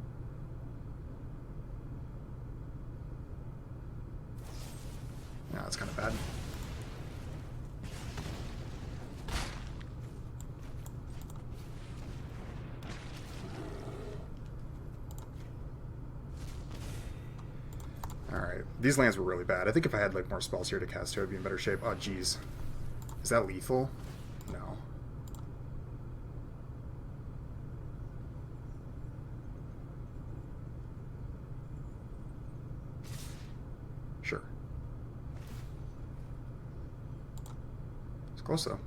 Yeah, that's kind of bad. Alright, these lands were really bad. I think if I had like more spells here to cast, I would be in better shape. Oh, jeez. Is that lethal? No. Sure. It's close though.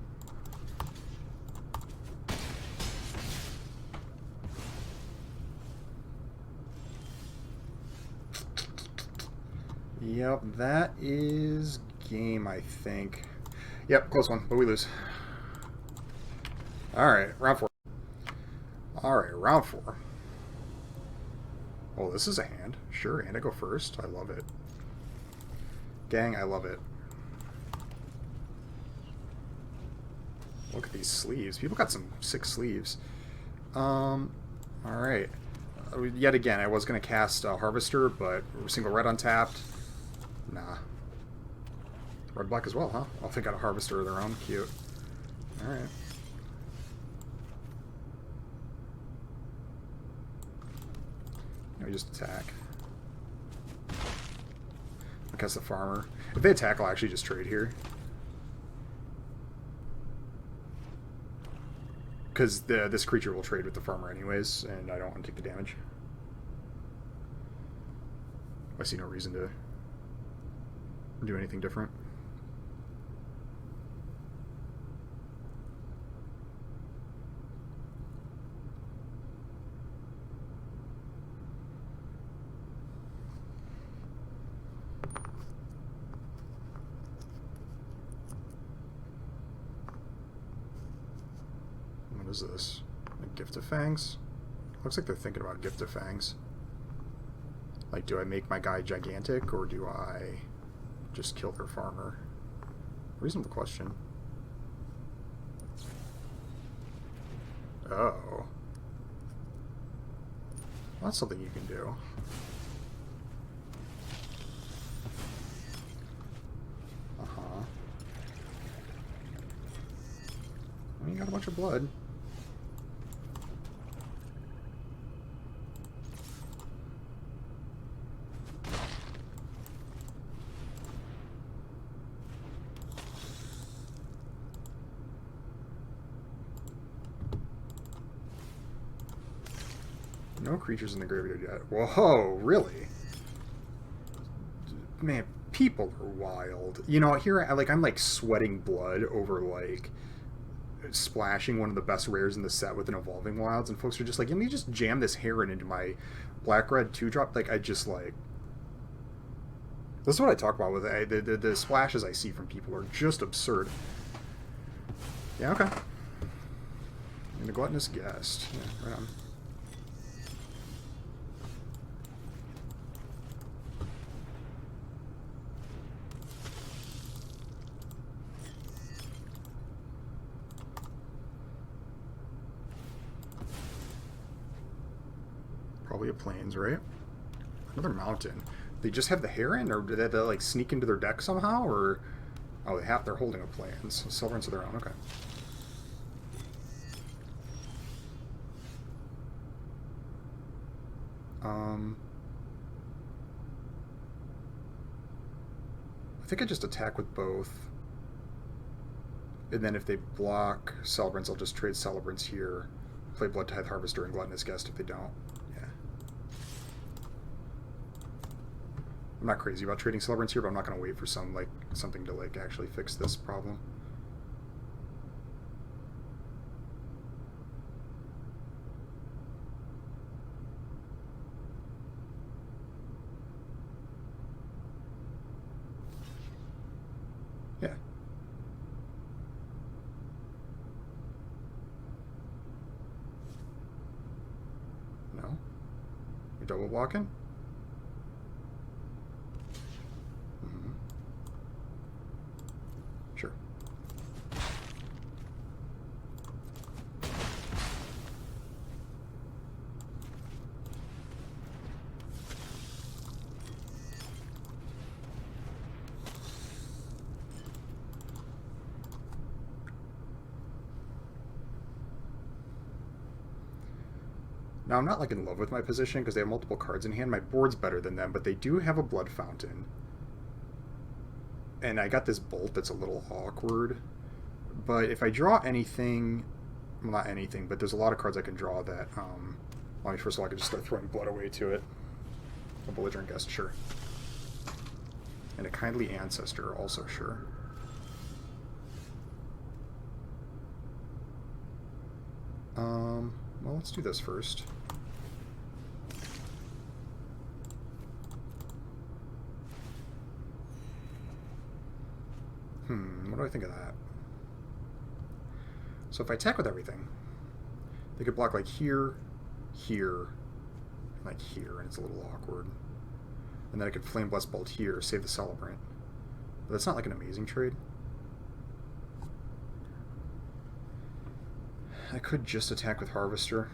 Yep, that is game, I think. Yep, close one, but we lose. Alright, round 4. Alright, round 4. Oh, this is a hand. Sure, and I go first. I love it. Gang, I love it. Look at these sleeves. People got some sick sleeves. Alright. Yet again, I was going to cast Harvester, but single red untapped. Nah. Red black as well, huh? I'll think out a Harvester of their own. Cute. Alright. We just attack. I'll cast the Farmer. If they attack, I'll actually just trade here. Because this creature will trade with the Farmer anyways, and I don't want to take the damage. I see no reason to do anything different. What is this? A Gift of Fangs? Looks like they're thinking about Gift of Fangs. Like, do I make my guy gigantic, or do I just kill their farmer? Reasonable question. Oh. Well, that's something you can do. Uh-huh. Well, you got a bunch of blood. No creatures in the graveyard yet. Whoa, really? Man, people are wild. You know, here I'm like sweating blood over like splashing one of the best rares in the set with an Evolving Wilds, and folks are just like, let me just jam this Heron into my black-red 2-drop. Like, I just like... This is what I talk about with the splashes I see from people are just absurd. Yeah, okay. And the Gluttonous Guest. Yeah, right on. Probably a Plains, right? Another mountain. They just have the Heron, or did they like sneak into their deck somehow, or oh, they're holding a Plains. Sovereigns of their own. Okay. I think I just attack with both, and then if they block Celebrants, I'll just trade Celebrants here, play Blood Tithe Harvester and Gluttonous Guest if they don't. I'm I'm not crazy about trading Celebrants here, but I'm not going to wait for something to like actually fix this problem. Yeah. No. You're double blocking? Mm-hmm. Sure. Now, I'm not like in love with my position because they have multiple cards in hand. My board's better than them, but they do have a Blood Fountain. And I got this Bolt that's a little awkward. But if I draw anything, well, not anything, but there's a lot of cards I can draw that, well, I mean, first of all, I can just start throwing blood away to it. A Belligerent Guest, sure. And a Kindly Ancestor, also sure. Well, let's do this first. What do I think of that? So if I attack with everything, they could block like here, here, and like here, and it's a little awkward. And then I could Flame Blast Bolt here, save the Celebrant. But that's not like an amazing trade. I could just attack with Harvester.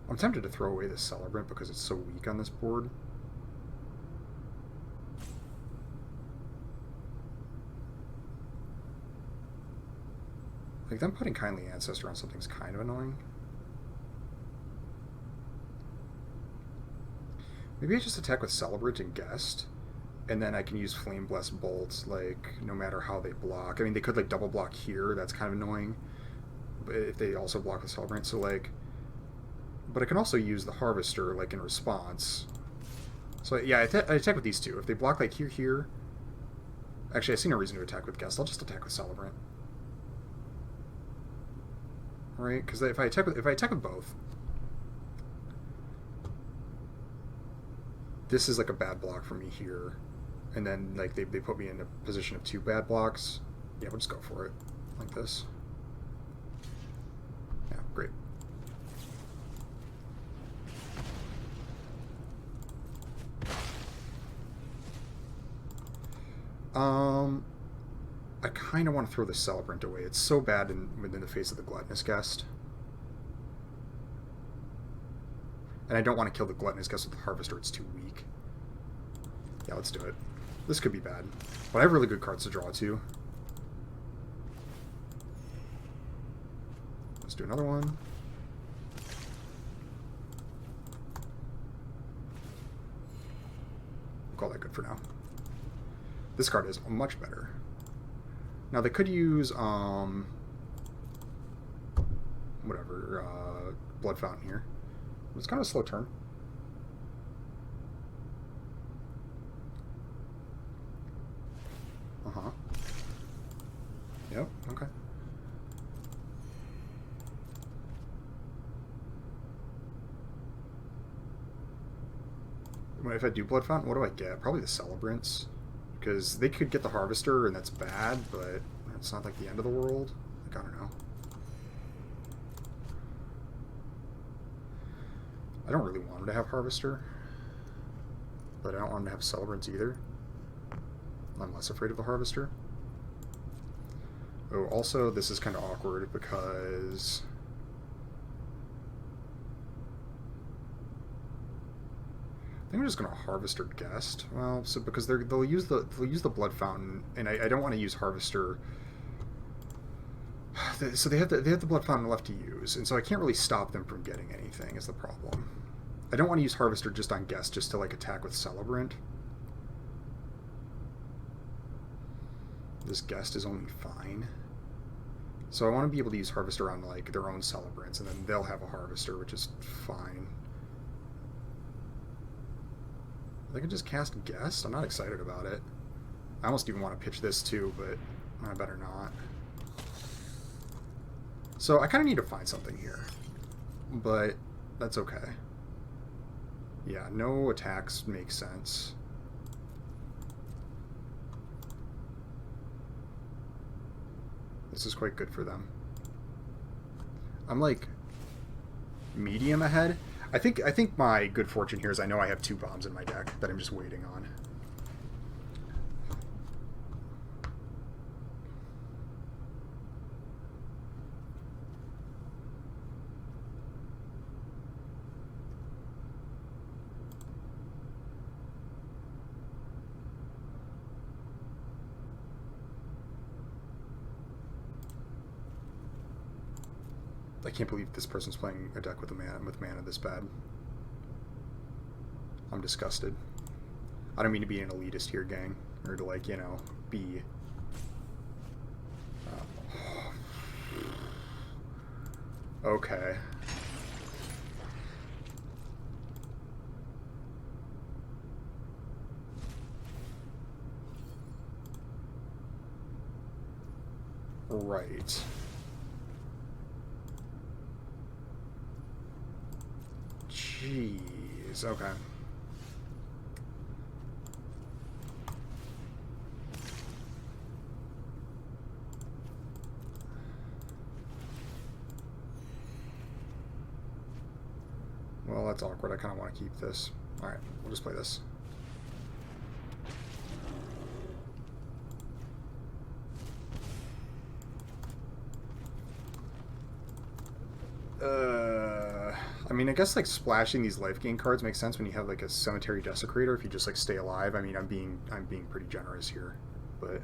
I'm tempted to throw away this Celebrant because it's so weak on this board. Like, them putting Kindly Ancestor on something's kind of annoying. Maybe I just attack with Celebrant and Guest, and then I can use Flame Blast Bolts, like, no matter how they block. I mean, they could, like, double block here. That's kind of annoying. But if they also block the Celebrant, so, like... But I can also use the Harvester, like, in response. So, yeah, I attack with these two. If they block, like, here... Actually, I see no reason to attack with Guest. I'll just attack with Celebrant. Right? Because if I attack with both, this is like a bad block for me here, and then like they put me in a position of two bad blocks. Yeah, we'll just go for it like this. Yeah, great. I kind of want to throw the Celebrant away. It's so bad within the face of the Gluttonous Guest. And I don't want to kill the Gluttonous Guest with the Harvester. It's too weak. Yeah, let's do it. This could be bad. But I have really good cards to draw, too. Let's do another one. We'll call that good for now. This card is much better. Now they could use whatever Blood Fountain here. It's kind of a slow turn. Yep. Okay. If I do Blood Fountain, what do I get? Probably the Celebrants. Because they could get the Harvester, and that's bad, but it's not like the end of the world. Like, I don't know. I don't really want him to have Harvester, but I don't want him to have Celebrants either. I'm less afraid of the Harvester. Oh, also, this is kind of awkward because... I think I'm just going to Harvester Guest. Well, so because they'll use the Blood Fountain, and I don't want to use Harvester. So they have the Blood Fountain left to use, and so I can't really stop them from getting anything. Is the problem? I don't want to use Harvester just on Guest, just to like attack with Celebrant. This Guest is only fine. So I want to be able to use Harvester on like their own Celebrants, and then they'll have a Harvester, which is fine. I can just cast Guest. I'm not excited about it. I almost even want to pitch this too, but I better not. So I kind of need to find something here, but that's okay. Yeah, no attacks make sense. This is quite good for them. I'm like medium ahead. I think my good fortune here is I know I have 2 bombs in my deck that I'm just waiting on. I can't believe this person's playing a deck with mana this bad. I'm disgusted. I don't mean to be an elitist here, gang, or to like, you know, be. Okay. Right. Jeez, okay. Well, that's awkward. I kind of want to keep this. Alright, we'll just play this. I mean, I guess like splashing these life gain cards makes sense when you have like a Cemetery Desecrator. If you just like stay alive, I mean, I'm being pretty generous here, but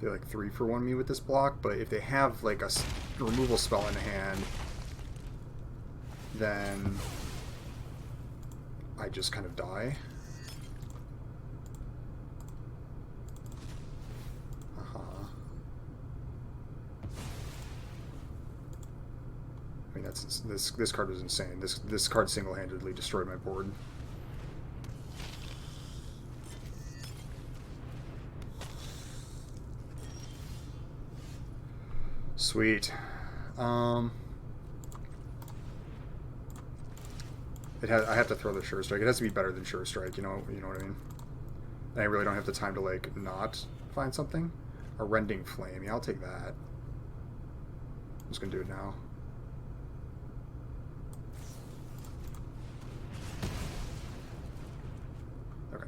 they like 3-for-1 me with this block, but if they have like a removal spell in hand, then I just kind of die. I mean, that's this card was insane. This card single-handedly destroyed my board. Sweet. I have to throw the Sure Strike. It has to be better than Sure Strike. You know what I mean. And I really don't have the time to like not find something. A Rending Flame. Yeah, I'll take that. I'm just gonna do it now. Okay.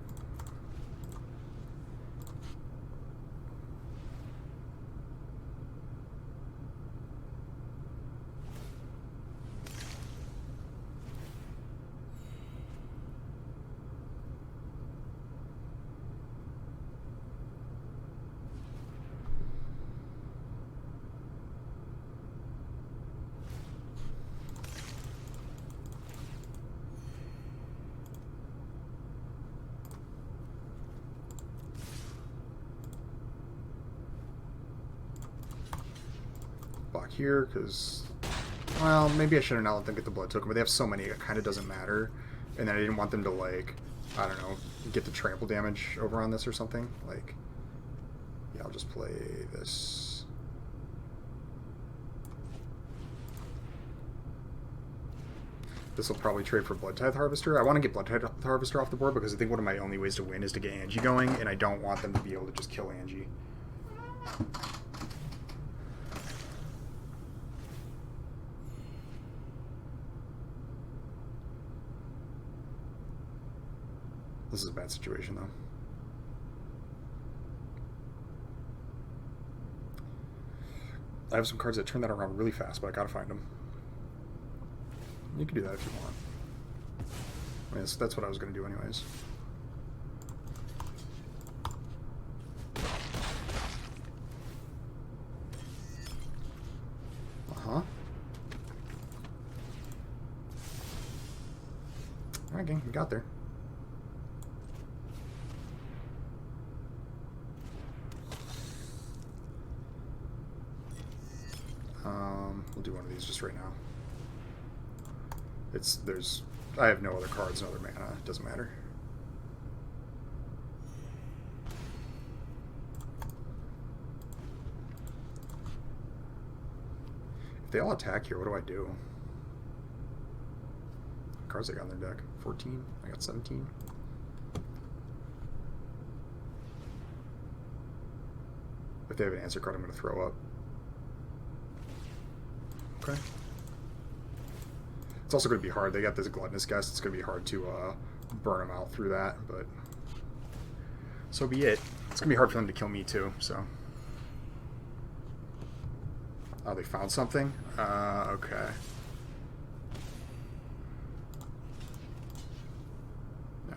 Block here, because, well, maybe I should have not let them get the blood token, but they have so many it kind of doesn't matter. And then I didn't want them to, like, I don't know, get the trample damage over on this or something. Like, yeah, I'll just play this. This will probably trade for Blood Tithe Harvester. I want to get Blood Tithe Harvester off the board because I think one of my only ways to win is to get Angie going, and I don't want them to be able to just kill Angie. This is a bad situation, though. I have some cards that turn that around really fast, but I gotta find them. You can do that if you want. Yes, that's what I was going to do anyways. Uh-huh. Alright, gang, we got there. We'll do one of these just right now. I have no other cards, no other mana. It doesn't matter. If they all attack here, what do I do? What cards I got in their deck? 14? I got 17. If they have an answer card, I'm going to throw up. Okay. It's also going to be hard. They got this Gluttonous Guest. It's going to be hard to burn them out through that, but so be it. It's going to be hard for them to kill me too, so. Oh, they found something? Okay. No.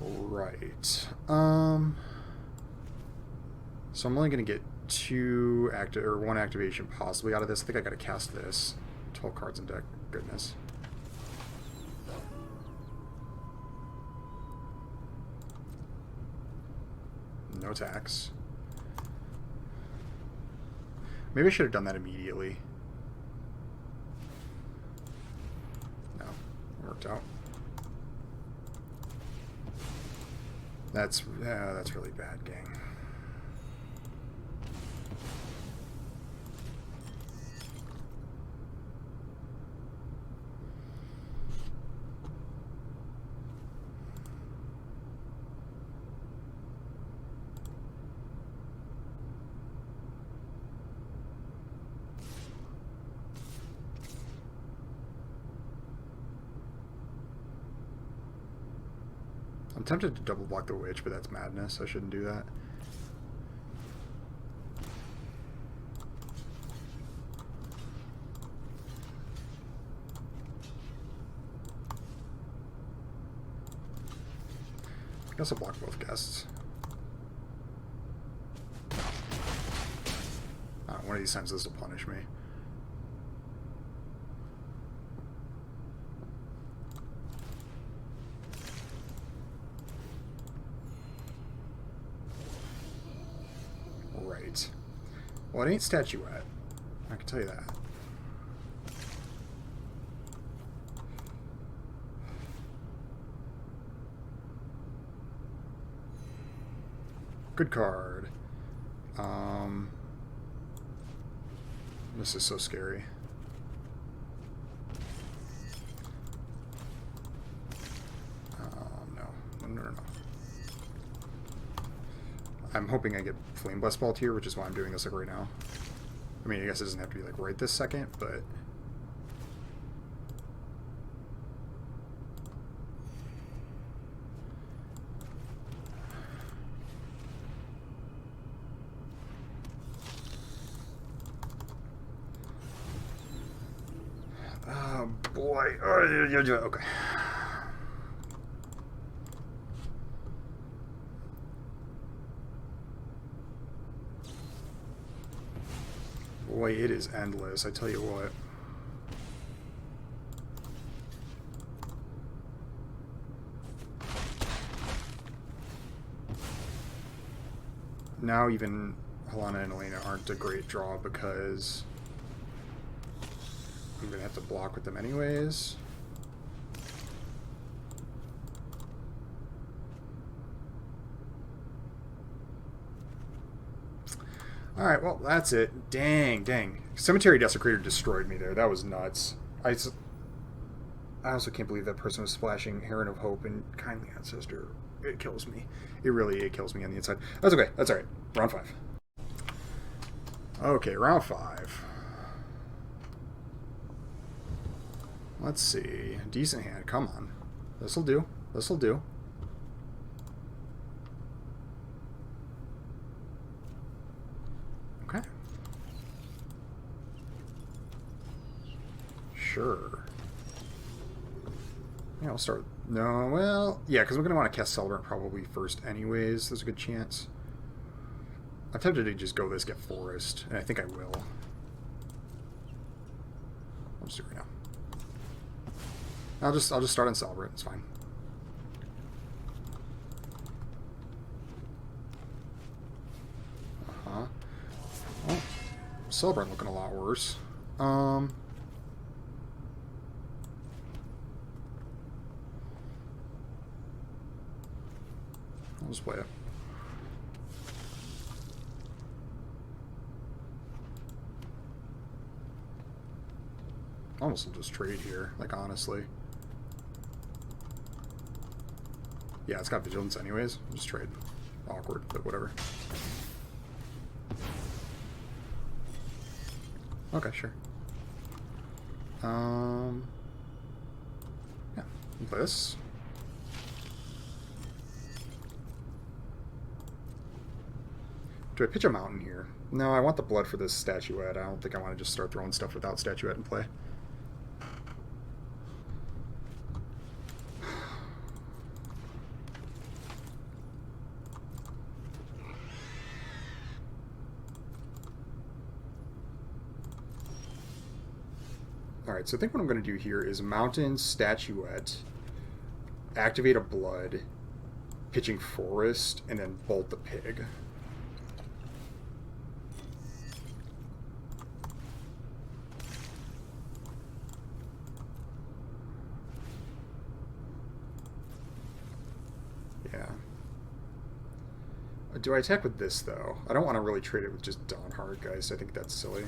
Right. So I'm only going to get one activation possibly out of this. I think I got to cast this. 12 cards in deck. Goodness. No attacks. Maybe I should have done that immediately. No, it worked out. That's really bad, gang. I'm tempted to double block the Witch, but that's madness. I shouldn't do that. I guess I'll block both guests. One of these times this will punish me. Right. Well, it ain't Statuette. I can tell you that. Good card. This is so scary. No. I'm hoping I get Flame Blessed Bolt here, which is why I'm doing this like right now. I mean, I guess it doesn't have to be like right this second, but oh boy. Okay. Boy, it is endless, I tell you what. Now even Helena and Elena aren't a great draw because I'm going to have to block with them anyways. Alright, well, that's it. Dang. Cemetery Desecrator destroyed me there. That was nuts. I also can't believe that person was splashing Heron of Hope and Kindly Ancestor. It kills me. It kills me on the inside. That's okay. That's alright. Round 5. Okay, round 5. Let's see. Decent hand. Come on. This'll do. This'll do. Sure. Yeah, I'll start. No, well, yeah, because we're going to want to cast Celebrant probably first anyways. There's a good chance. I'm tempted to just go this, get Forest, and I think I will. I'll just do it right now. I'll just start on Celebrant. It's fine. Well, Celebrant looking a lot worse. I'll just play it. Almost will just trade here, like honestly. Yeah, it's got Vigilance anyways. I'll just trade. Awkward, but whatever. Okay, sure. Yeah, play this. Do I pitch a mountain here? No, I want the blood for this statuette. I don't think I want to just start throwing stuff without statuette in play. Alright, so I think what I'm going to do here is mountain, statuette, activate a blood, pitching forest, and then bolt the pig. Yeah. Do I attack with this, though? I don't want to really trade it with just Dawnhard, guys. I think that's silly.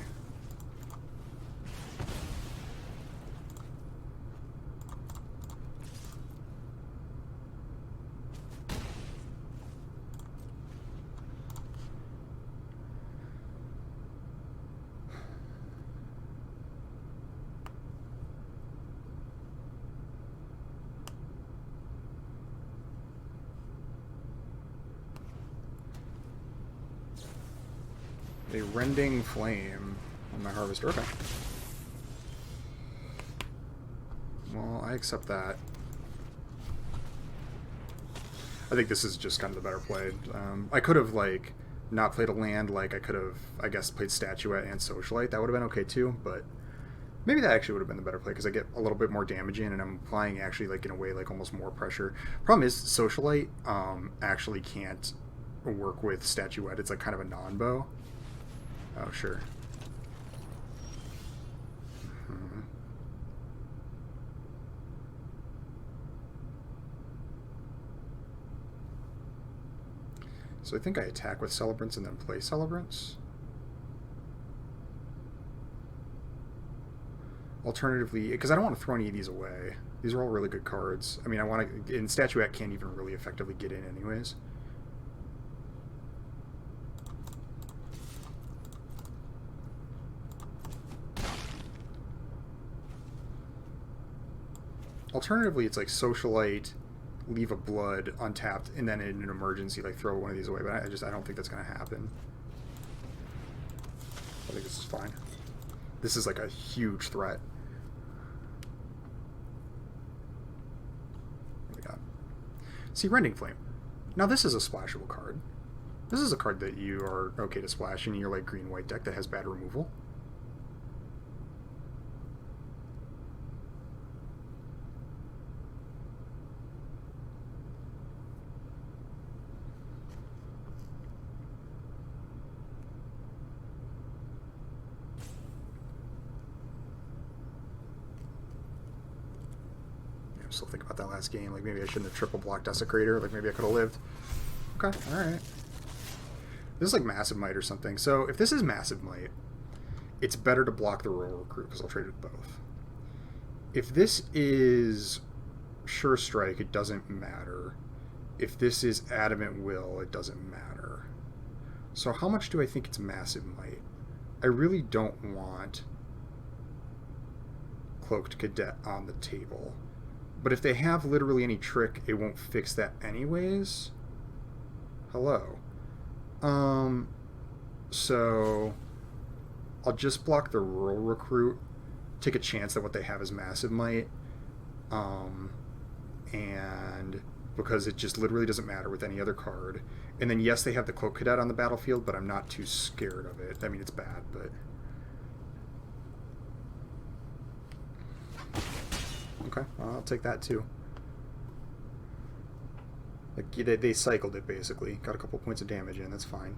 A rending flame on my harvester. Okay. Well, I accept that. I think this is just kind of the better play. I could have, like, not played a land. Like, I could have, I guess, played Statuette and Socialite. That would have been okay, too. But maybe that actually would have been the better play, because I get a little bit more damage in, and I'm applying, actually, like, in a way, like, almost more pressure. Problem is, Socialite actually can't work with Statuette. It's, like, kind of a non-bow. Oh, sure. Mm-hmm. So I think I attack with Celebrants and then play Celebrants. Alternatively, because I don't want to throw any of these away. These are all really good cards. I mean, I want to... And Statuette can't even really effectively get in anyways. Alternatively, it's like Socialite, leave a blood untapped, and then in an emergency, like throw one of these away. But I don't think that's going to happen. I think this is fine. This is like a huge threat. What do we got? See, Rending Flame. Now this is a splashable card. This is a card that you are okay to splash in your like green-white deck that has bad removal. Still think about that last game. Like, maybe I shouldn't have triple blocked Desecrator. Like, maybe I could have lived. Okay, alright. This is like Massive Might or something. So, if this is Massive Might, it's better to block the Royal Recruit, because I'll trade with both. If this is Sure Strike, it doesn't matter. If this is Adamant Will, it doesn't matter. So, how much do I think it's Massive Might? I really don't want Cloaked Cadet on the table. But if they have literally any trick, it won't fix that anyways. Hello. So I'll just block the Rural Recruit, take a chance that what they have is Massive Might. And because it just literally doesn't matter with any other card. And then yes, they have the Cloak Cadet on the battlefield, but I'm not too scared of it. I mean, it's bad, but... Okay, well, I'll take that too. Like, they cycled it, basically. Got a couple points of damage in, that's fine.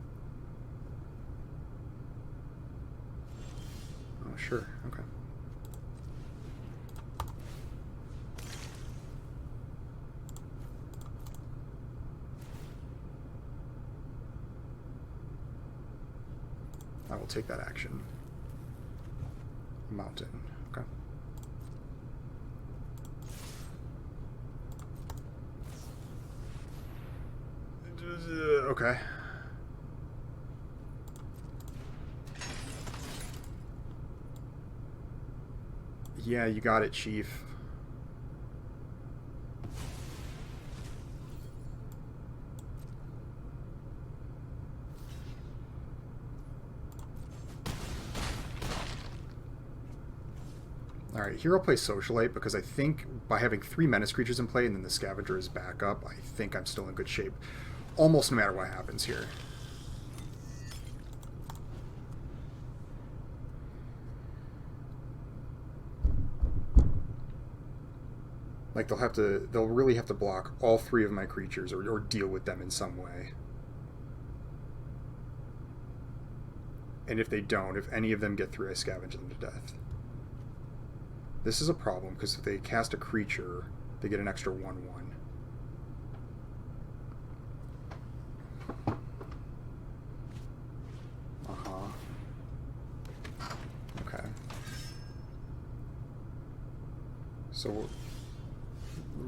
Oh, sure, okay. I will take that action. Mountain, okay. Okay. Yeah, you got it, Chief. Alright, here I'll play Socialite because I think by having 3 Menace creatures in play and then the Scavenger is back up, I think I'm still in good shape. Almost no matter what happens here. Like, they'll really have to block all 3 of my creatures or deal with them in some way. And if they don't, if any of them get through, I scavenge them to death. This is a problem, because if they cast a creature, they get an extra 1/1. Okay. So,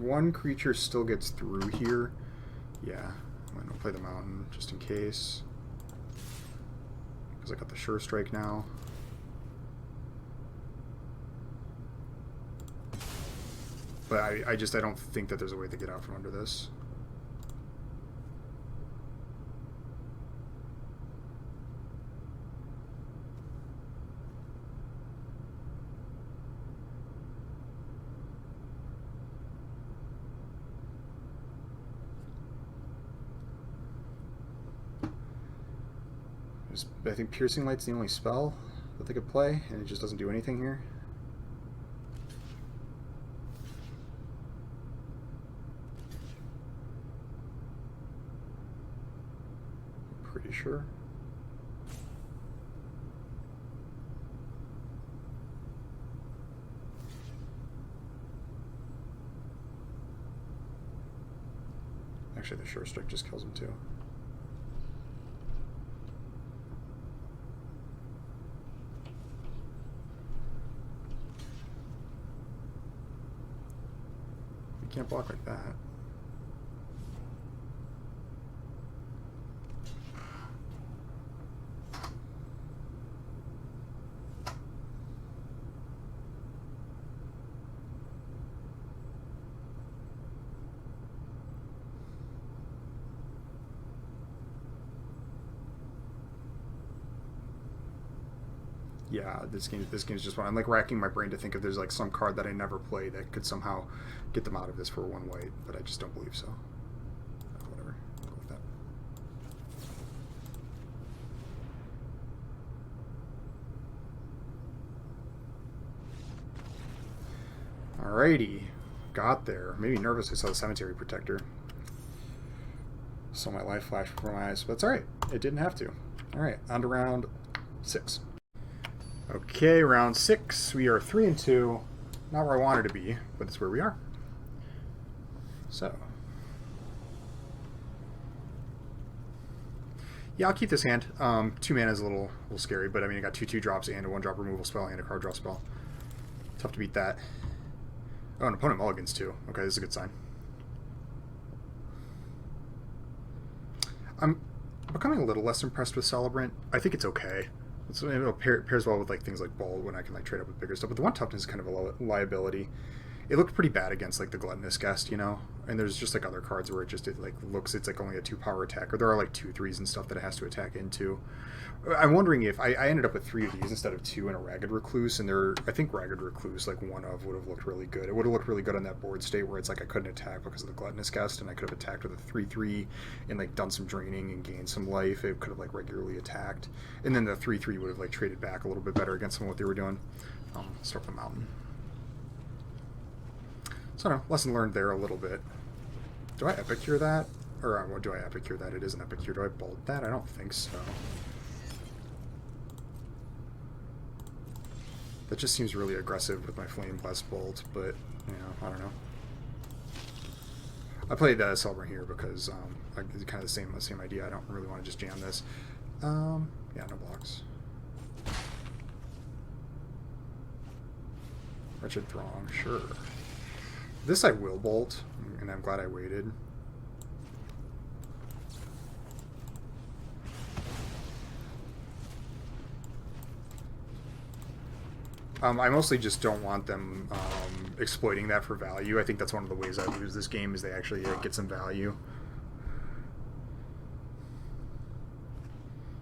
1 creature still gets through here. Yeah, I'm going to play the Mountain, just in case. Because I got the Sure Strike now. But I don't think that there's a way to get out from under this. I think Piercing Light's the only spell that they could play, and it just doesn't do anything here. Pretty sure. Actually, the Sure Strike just kills him too. You can't block like that. Yeah, this game's just fun. I'm like racking my brain to think if there's like some card that I never play that could somehow get them out of this for 1 white, but I just don't believe so. Whatever, I'll go with that. Alrighty, got there. Maybe nervous I saw the Cemetery Protector. Saw my life flash before my eyes, but it's alright. It didn't have to. Alright, on to round 6. Okay, round 6. We are 3-2. Not where I wanted to be, but it's where we are. So. Yeah, I'll keep this hand. 2 mana is a little scary, but I mean, I got 2/2 drops and a 1-drop removal spell and a card draw spell. Tough to beat that. Oh, an opponent mulligans too. Okay, this is a good sign. I'm becoming a little less impressed with Celebrant. I think it's okay. It pairs well with like things like Bold when I can like trade up with bigger stuff. But the 1 toughness is kind of a liability. It looked pretty bad against like the Gluttonous Guest, you know. And there's just like other cards where it like looks it's like only a 2 power attack, or there are like 2/3s and stuff that it has to attack into. I'm wondering if I ended up with 3 of these instead of 2 in a Ragged Recluse, and I think Ragged Recluse, like one of, would have looked really good. It would have looked really good on that board state where it's like I couldn't attack because of the Gluttonous Guest, and I could have attacked with a 3/3 and like done some draining and gained some life. It could have like regularly attacked, and then the 3/3 would have like traded back a little bit better against some of what they were doing. Start with the Mountain. So I don't know, lesson learned there a little bit. Do I Epic Cure that? Or do I Epic Cure that? It is an Epic Cure. Do I Bolt that? I don't think so. That just seems really aggressive with my Flame Blast Bolt, but, you know, I don't know. I played Celebrant here because it's kind of the same idea. I don't really want to just jam this. Yeah, no blocks. Wretched Throng, sure. This I will Bolt, and I'm glad I waited. I mostly just don't want them exploiting that for value. I think that's one of the ways I lose this game is they actually get some value.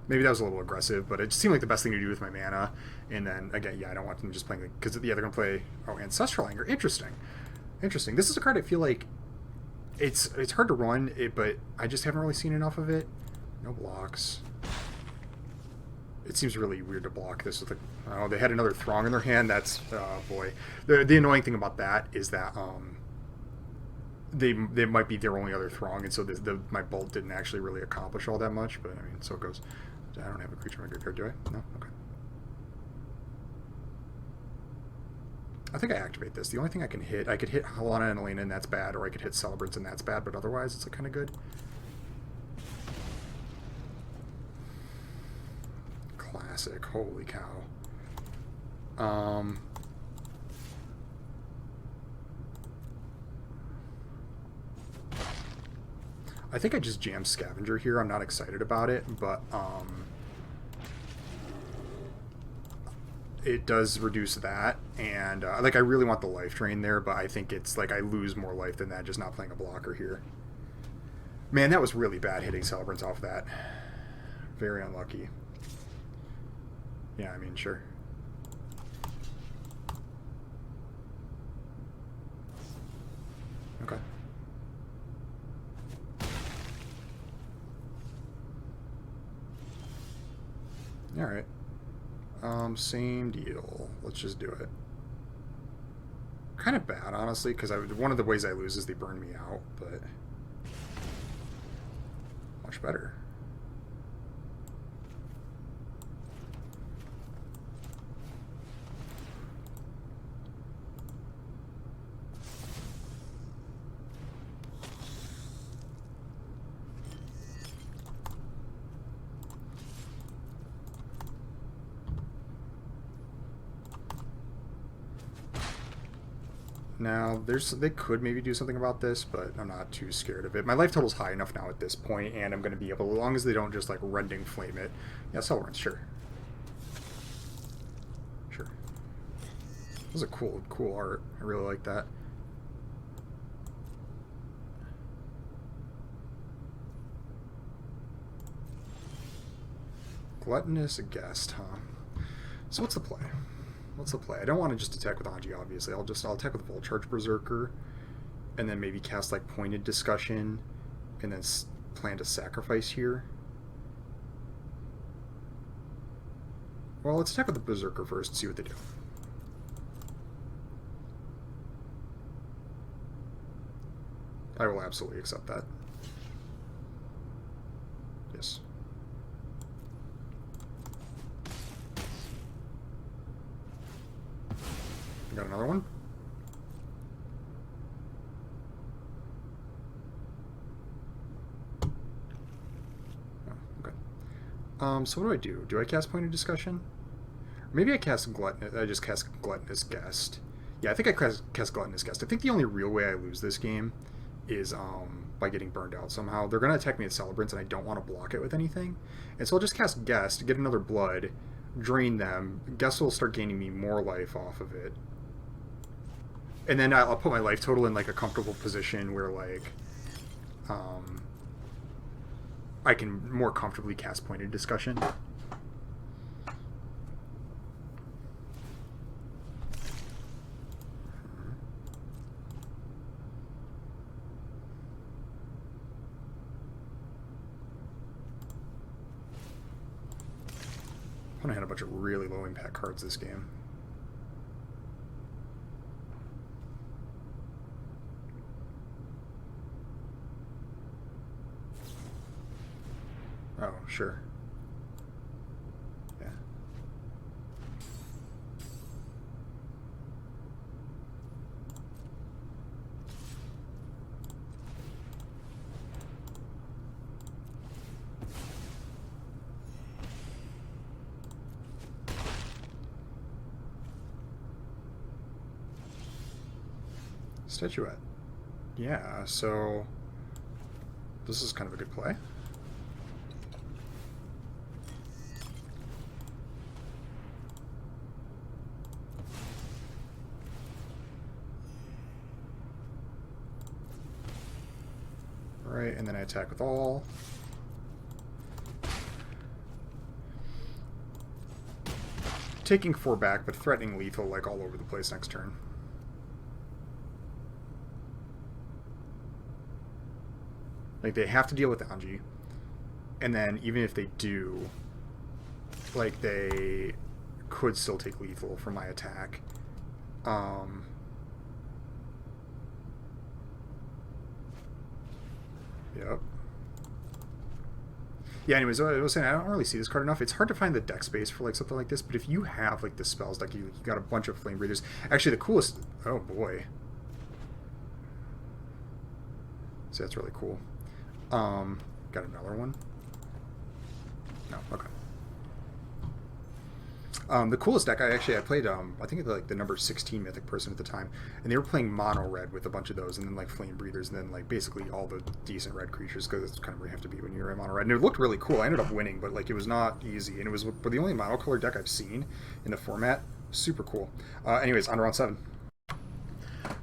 Maybe that was a little aggressive, but it just seemed like the best thing to do with my mana. And then, again, yeah, I don't want them just playing... Because, yeah, they're going to play... Oh, Ancestral Anger. Interesting. Interesting. This is a card I feel like... It's hard to run, but I just haven't really seen enough of it. No blocks. It seems really weird to block this with a... Oh, they had another Throng in their hand. That's... Oh, boy. The annoying thing about that is that... They might be their only other Throng, and so my Bolt didn't actually really accomplish all that much, but, I mean, so it goes. I don't have a creature in my graveyard, do I? No? Okay. I think I activate this. The only thing I could hit Helena and Elena, and that's bad, or I could hit Celebrants, and that's bad, but otherwise it's kind of good. Classic. Holy cow. I think I just jammed Scavenger here. I'm not excited about it, but it does reduce that, and like I really want the life drain there, but I think it's like I lose more life than that just not playing a blocker here. Man, that was really bad hitting Celebrants off that. Very unlucky. Yeah, I mean, sure. Okay. Alright. Same deal. Let's just do it. Kind of bad, honestly, because one of the ways I lose is they burn me out, but much better. Now, they could maybe do something about this, but I'm not too scared of it. My life total's high enough now at this point, and I'm going to be able, as long as they don't just, like, Rending Flame it. Yeah, Celebrants, sure. Sure. This is a cool art. I really like that. Gluttonous Guest, huh? So what's the play? What's the play? I don't want to just attack with Anji, obviously. I'll attack with Volt Charge Berserker, and then maybe cast like Pointed Discussion, and then plan to sacrifice here. Well, let's attack with the Berserker first and see what they do. I will absolutely accept that. Yes. Got another one. Oh, okay. So what do I do? Do I cast Pointed Discussion? Or maybe I cast Gluttonous. I just cast Gluttonous Guest. Yeah, I think I cast Gluttonous Guest. I think the only real way I lose this game is by getting burned out somehow. They're gonna attack me with Celebrants, and I don't want to block it with anything. And so I'll just cast Guest, get another blood, drain them. Guest will start gaining me more life off of it. And then I'll put my life total in like a comfortable position where like um, I can more comfortably cast Pointed Discussion. I had a bunch of really low impact cards this game. Oh, sure. Yeah. Statuette. Yeah, so this is kind of a good play. Right, and then I attack with all. Taking 4 back, but threatening lethal like all over the place next turn. Like, they have to deal with Anji. And then, even if they do, like, they could still take lethal from my attack. Yep. Yeah, anyways, I was saying, I don't really see this card enough. It's hard to find the deck space for, like, something like this, but if you have, like, the spells deck, you got a bunch of Flame Breathers. Actually, the coolest... Oh, boy. So that's really cool. Got another one? No, okay. The coolest deck I played, I think like the number 16 Mythic person at the time, and they were playing mono red with a bunch of those, and then like Flame Breathers, and then like basically all the decent red creatures, because that's kind of where you have to be when you're in mono red. And it looked really cool. I ended up winning, but like it was not easy, and it was the only monocolor deck I've seen in the format. Super cool. Anyways, on to round 7. All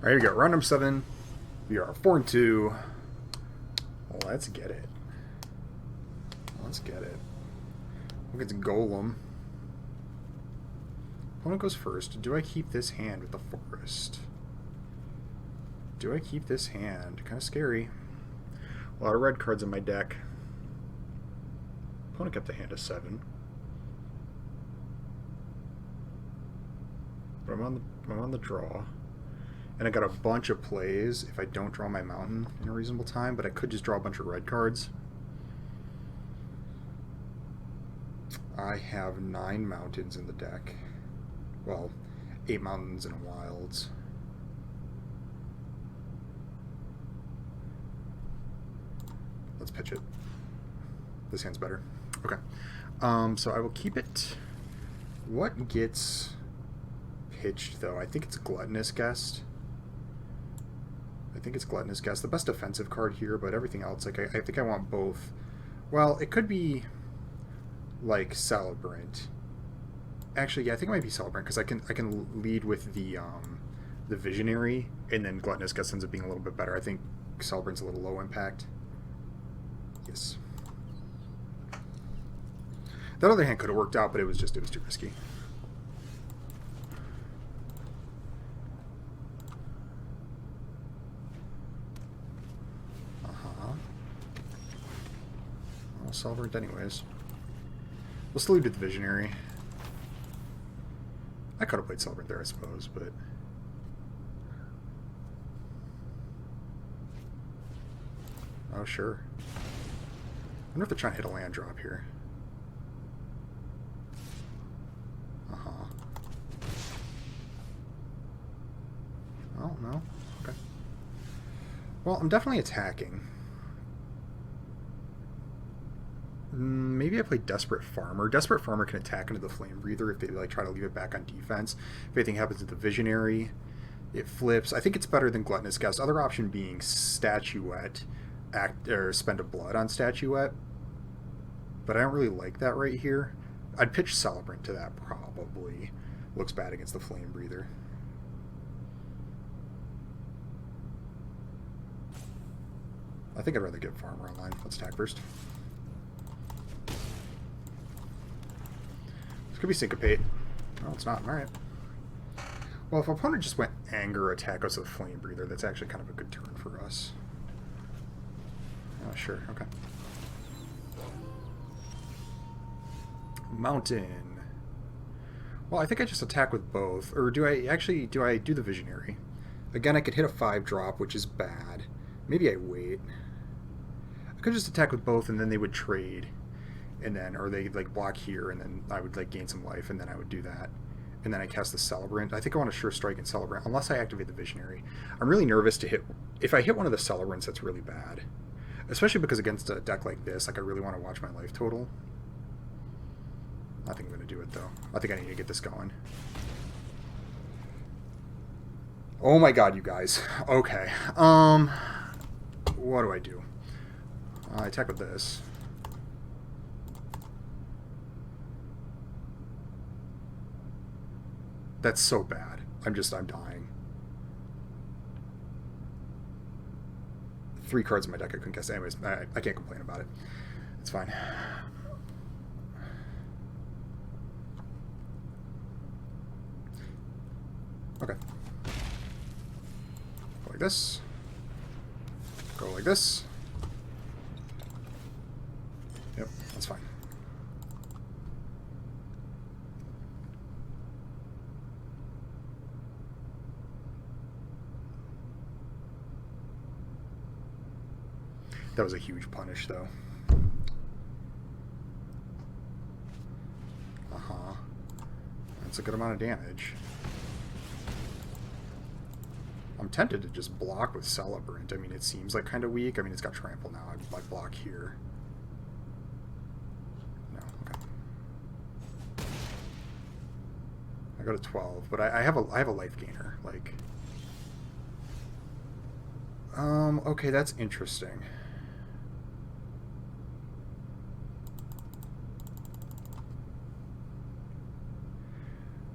right, here we go. Round number 7. We are 4-2. Let's get it. Let's get it. We'll get to Golem. Opponent goes first. Do I keep this hand with the Forest? Do I keep this hand? Kind of scary. A lot of red cards in my deck. Opponent kept the hand of 7. But I'm on the draw. And I got a bunch of plays if I don't draw my mountain in a reasonable time, but I could just draw a bunch of red cards. I have 9 mountains in the deck. Well, 8 mountains and a wilds. Let's pitch it. This hand's better. Okay. So I will keep it. What gets pitched, though? I think it's Gluttonous Guest. The best defensive card here, but everything else, like I think I want both. Well, it could be like Celebrant. Actually, yeah, I think it might be Celebrant because I can lead with the Visionary, and then Gluttonous Guest ends up being a little bit better. I think Celebrant's a little low impact. Yes. That other hand could have worked out, but it was too risky. Celebrant anyways. We'll still leave with the Visionary. I could have played Celebrant there, I suppose, but... Oh, sure. I wonder if they're trying to hit a land drop here. Uh-huh. Oh, no? Okay. Well, I'm definitely attacking. Maybe I play Desperate Farmer. Desperate Farmer can attack into the Flame Breather if they like try to leave it back on defense. If anything happens to the Visionary, it flips. I think it's better than Gluttonous Guest. Other option being Statuette, or Spend a Blood on Statuette. But I don't really like that right here. I'd pitch Celebrant to that probably. Looks bad against the Flame Breather. I think I'd rather get farmer online. Let's attack first. This could be syncopate. No, it's not. Alright. Well, if our opponent just went anger, attack us with flame breather, that's actually kind of a good turn for us. Oh, sure. Okay. Mountain. Well, I think I just attack with both. Or do I actually do the visionary? Again, I could hit a 5-drop, which is bad. Maybe I wait. I could just attack with both, and then they would trade, and then, or they like block here, and then I would like gain some life, and then I would do that, and then I cast the Celebrant. I think I want to Sure Strike and Celebrant, unless I activate the Visionary. I'm really nervous to hit. If I hit one of the Celebrants, that's really bad, especially because against a deck like this, like I really want to watch my life total. I think I'm going to do it though. I think I need to get this going. Oh my god, you guys. Okay. What do I do? I attack with this. That's so bad. I'm dying. 3 cards in my deck I couldn't cast. Anyways, I can't complain about it. It's fine. Okay. Go like this. Go like this. Yep, that's fine. That was a huge punish, though. Uh-huh. That's a good amount of damage. I'm tempted to just block with Celebrant. I mean, it seems like kind of weak. I mean, it's got Trample now. I'd like block here. No, okay. I go to 12, but I have a life gainer. Like, okay, that's interesting.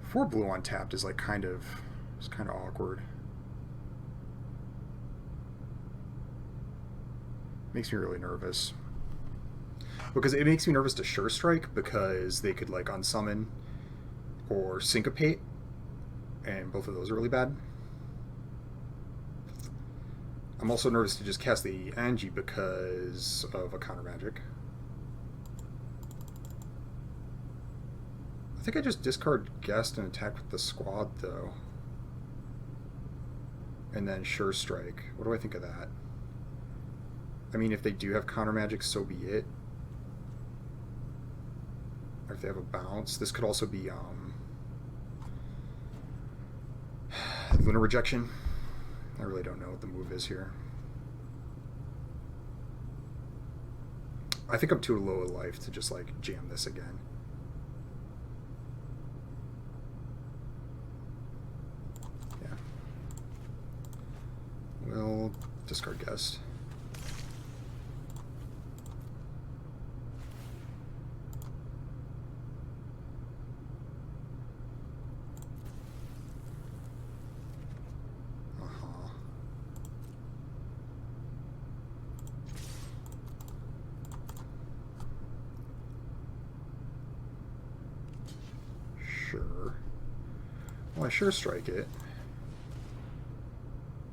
Four blue untapped is like kind of awkward. Makes me really nervous. Because it makes me nervous to Sure Strike because they could like unsummon or syncopate, and both of those are really bad. I'm also nervous to just cast the Angie because of a counter magic. I think I just discard Guest and attack with the squad though. And then Sure Strike. What do I think of that? I mean, if they do have counter magic, so be it. Or if they have a bounce. This could also be Lunar Rejection. I really don't know what the move is here. I think I'm too low a life to just like jam this again. Yeah. We'll discard Guest. Sure. Well, I Sure Strike it.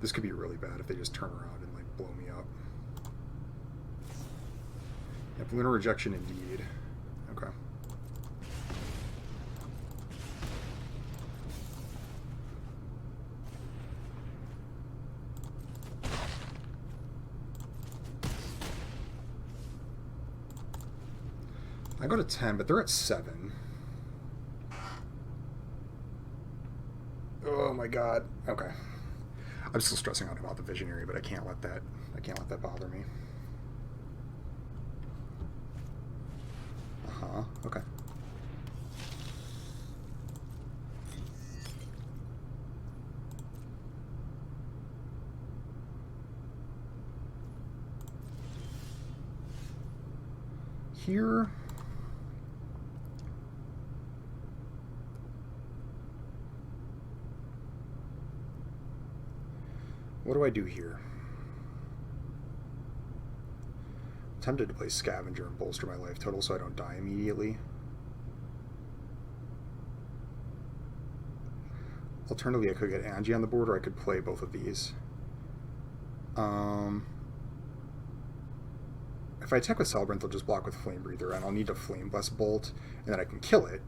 This could be really bad if they just turn around and like blow me up. Yep, Lunar Rejection indeed. Okay. I go to 10, but they're at 7. Oh my god. Okay. I'm still stressing out about the Visionary, but I can't let that bother me. Uh-huh. Okay. Here. What do I do here? Tempted to play Scavenger and bolster my life total so I don't die immediately. Alternatively, I could get Angie on the board, or I could play both of these. If I attack with Celebrant, they'll just block with Flame Breather, and I'll need a Flame Blast Bolt, and then I can kill it.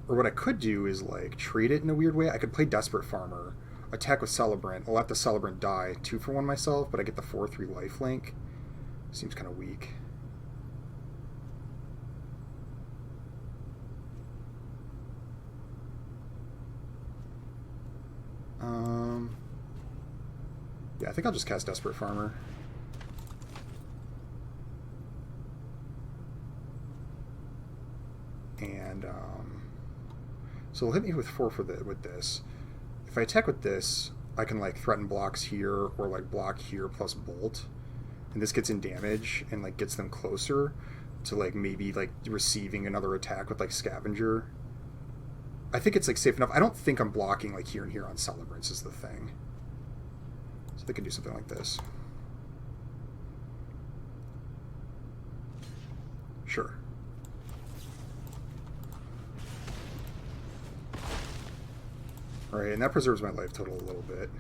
Or what I could do is, like, trade it in a weird way. I could play Desperate Farmer, attack with Celebrant. I'll let the Celebrant die 2-for-1 myself, but I get the 4/3 lifelink. Seems kind of weak. Yeah, I think I'll just cast Desperate Farmer. And so it'll hit me with 4 with this. If I attack with this, I can like threaten blocks here or like block here plus bolt, and this gets in damage and like gets them closer to like maybe like receiving another attack with like Scavenger. I think it's like safe enough. I don't think I'm blocking like here and here on Celebrants is the thing. So they can do something like this. Sure. Alright, and that preserves my life total a little bit.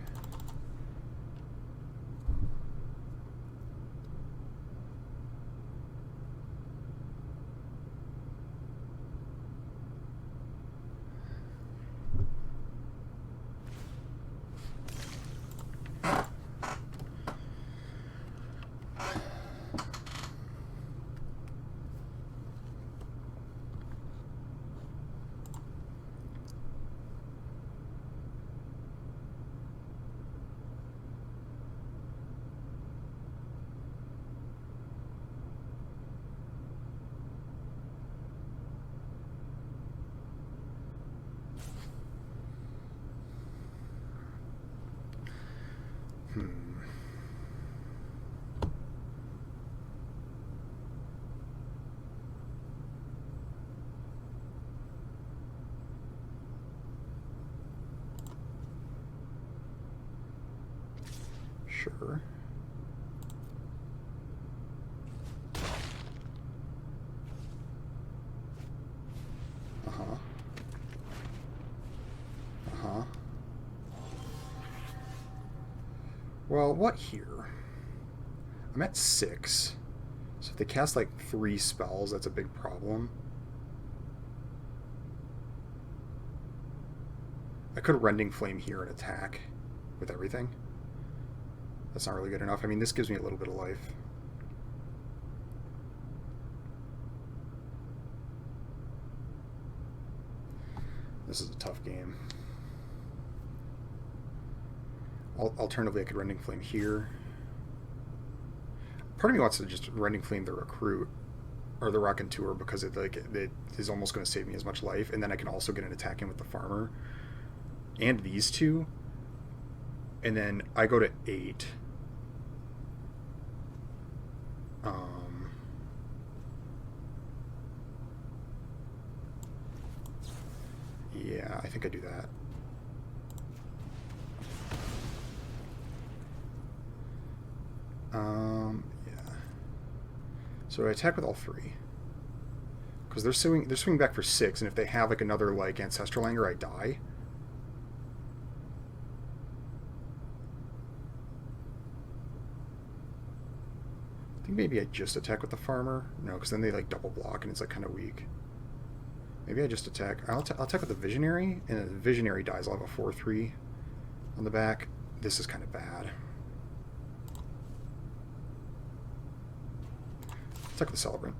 Sure. Well, what here? I'm at 6. So if they cast like 3 spells, that's a big problem. I could Rending Flame here and attack with everything. That's not really good enough. I mean, this gives me a little bit of life. This is a tough game. Alternatively, I could Rending Flame here. Part of me wants to just Rending Flame the Recruit or the Raconteur because it is almost going to save me as much life, and then I can also get an attack in with the Farmer and these two, and then I go to 8. Yeah, I think I do that. Yeah. So I attack with all 3 because they're swinging back for 6, and if they have like another like Ancestral Anger, I die. I think maybe I just attack with the Farmer. No, because then they like double block, and it's like kind of weak. Maybe I just attack. I'll attack with the Visionary, and if the Visionary dies, I'll have a 4/3 on the back. This is kind of bad. Attack with the Celebrant.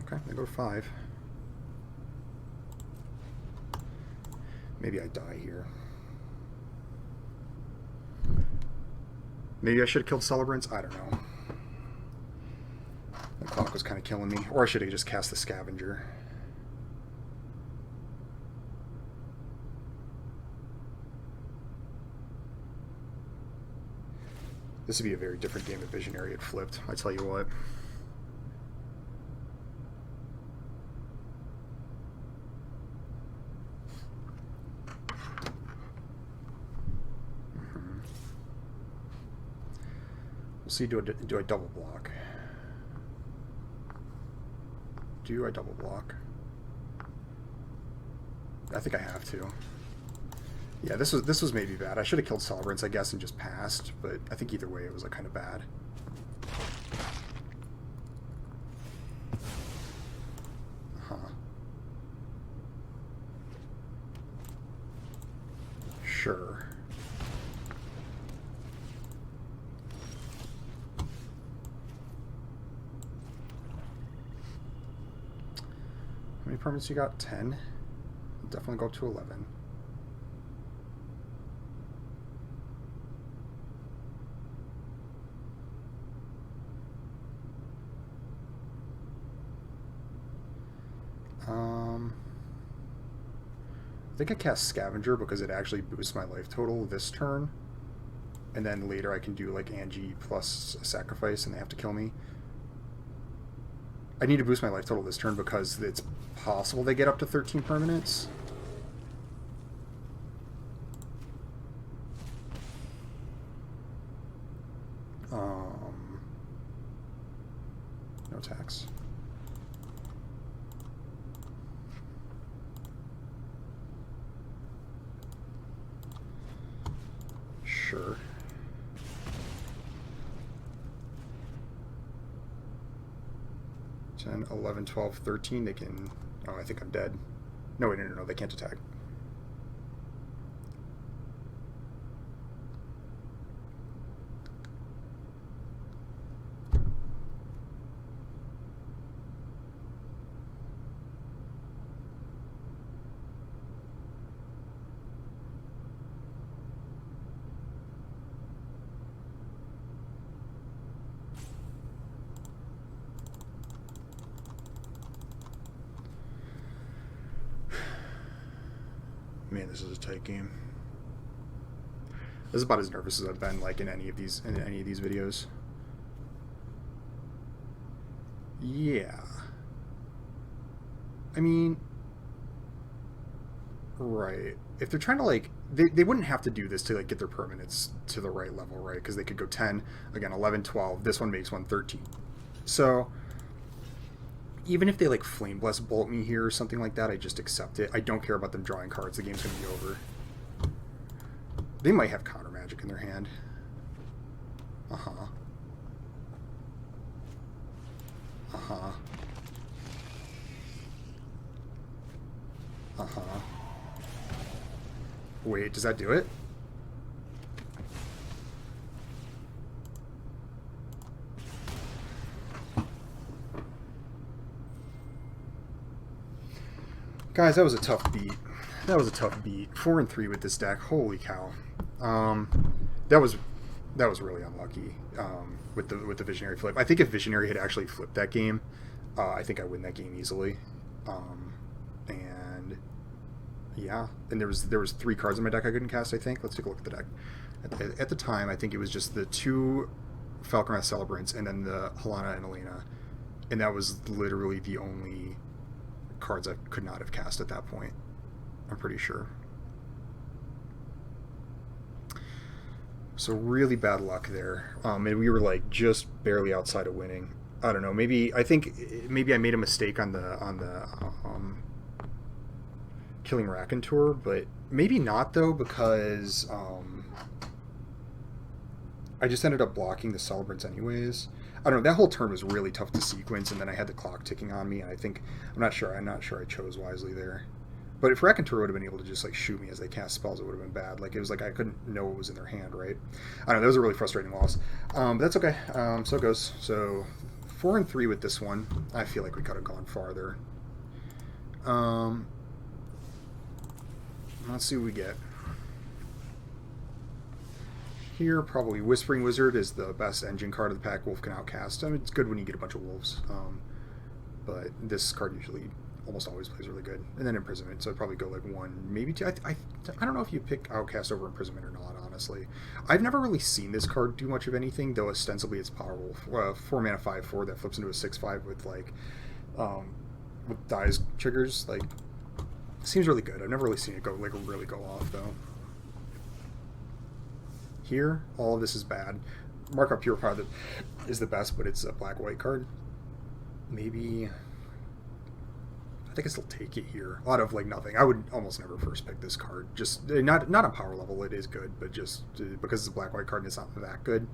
Okay, I go to 5. Maybe I die here. Maybe I should have killed Celebrants? I don't know. The clock was kind of killing me. Or I should have just cast the Scavenger. This would be a very different game if Visionary had flipped, I tell you what. see, do I double block? Do I double block? I think I have to. Yeah, this was maybe bad. I should have killed Celebrants, I guess, and just passed, but I think either way it was like kind of bad. Sure. How many permits you got? 10? Definitely go up to 11. I think I cast Scavenger because it actually boosts my life total this turn. And then later I can do like Angie plus a sacrifice and they have to kill me. I need to boost my life total this turn because it's possible they get up to 13 permanents. No tax. Sure. Ten, 11, 12, 13, they can... Oh, I think I'm dead. No, wait, no, they can't attack. Man, this is a tight game. This is about as nervous as I've been like in any of these videos. Yeah. I mean, right. If they're trying to like they wouldn't have to do this to like get their permanents to the right level, right? Because they could go 10, again 11, 12. This one makes one 13. So even if they like Flame Bless Bolt me here or something like that, I just accept it. I don't care about them drawing cards. The game's going to be over. They might have Counter Magic in their hand. Uh-huh. Uh-huh. Uh-huh. Wait, does that do it? Guys, that was a tough beat. That was a tough beat. 4 and 3 with this deck. Holy cow. That was really unlucky with the Visionary flip. I think if Visionary had actually flipped that game, I think I win that game easily. And yeah, and there was 3 cards in my deck I couldn't cast. I think. Let's take a look at the deck. At the time, I think it was just the 2 Falconrest Celebrants and then the Helena and Elena, and that was literally the only cards I could not have cast at that point. I'm pretty sure. So really bad luck there. And we were like just barely outside of winning. I don't know. Maybe I made a mistake on the killing Raconteur, but maybe not though, because I just ended up blocking the Celebrants anyways. I don't know, that whole turn was really tough to sequence, and then I had the clock ticking on me, and I'm not sure I chose wisely there. But if Raconteur would have been able to just like shoot me as they cast spells, it would have been bad. Like it was like I couldn't know what was in their hand, right? I don't know, that was a really frustrating loss. But that's okay. So it goes. So 4 and 3 with this one. I feel like we could have gone farther. Let's see what we get. Here, probably Whispering Wizard is the best engine card of the pack. Wolf can outcast. I mean, it's good when you get a bunch of wolves, but this card usually almost always plays really good. And then Imprisonment, so I'd probably go like 1, maybe 2. I don't know if you pick Outcast over Imprisonment or not, honestly. I've never really seen this card do much of anything, though ostensibly it's powerful. 4 mana 5/4 that flips into a 6/5 with like with dies triggers. Like, seems really good. I've never really seen it really go off though. Here, all of this is bad. Markup Purifier that is the best, but it's a black-white card. Maybe... I think I still take it here. A lot of, like, nothing. I would almost never first pick this card. Just, not on power level, it is good, but just because it's a black-white card and it's not that good.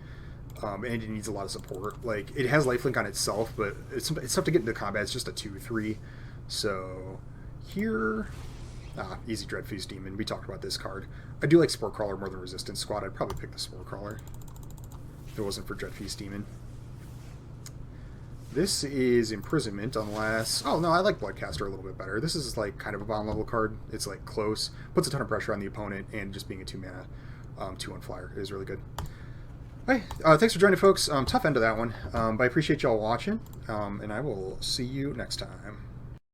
And it needs a lot of support. Like, it has lifelink on itself, but it's tough to get into combat. It's just a 2/3. So, here... easy Dreadfuse Demon. We talked about this card. I do like Spore Crawler more than Resistance Squad. I'd probably pick the Spore Crawler if it wasn't for Dreadfuse Demon. This is Imprisonment, unless... Oh, no, I like Bloodcaster a little bit better. This is, like, kind of a bomb level card. It's, like, close. Puts a ton of pressure on the opponent, and just being a 2-mana 2/1 flyer is really good. Hey, thanks for joining, folks. Tough end of that one, but I appreciate y'all watching, and I will see you next time.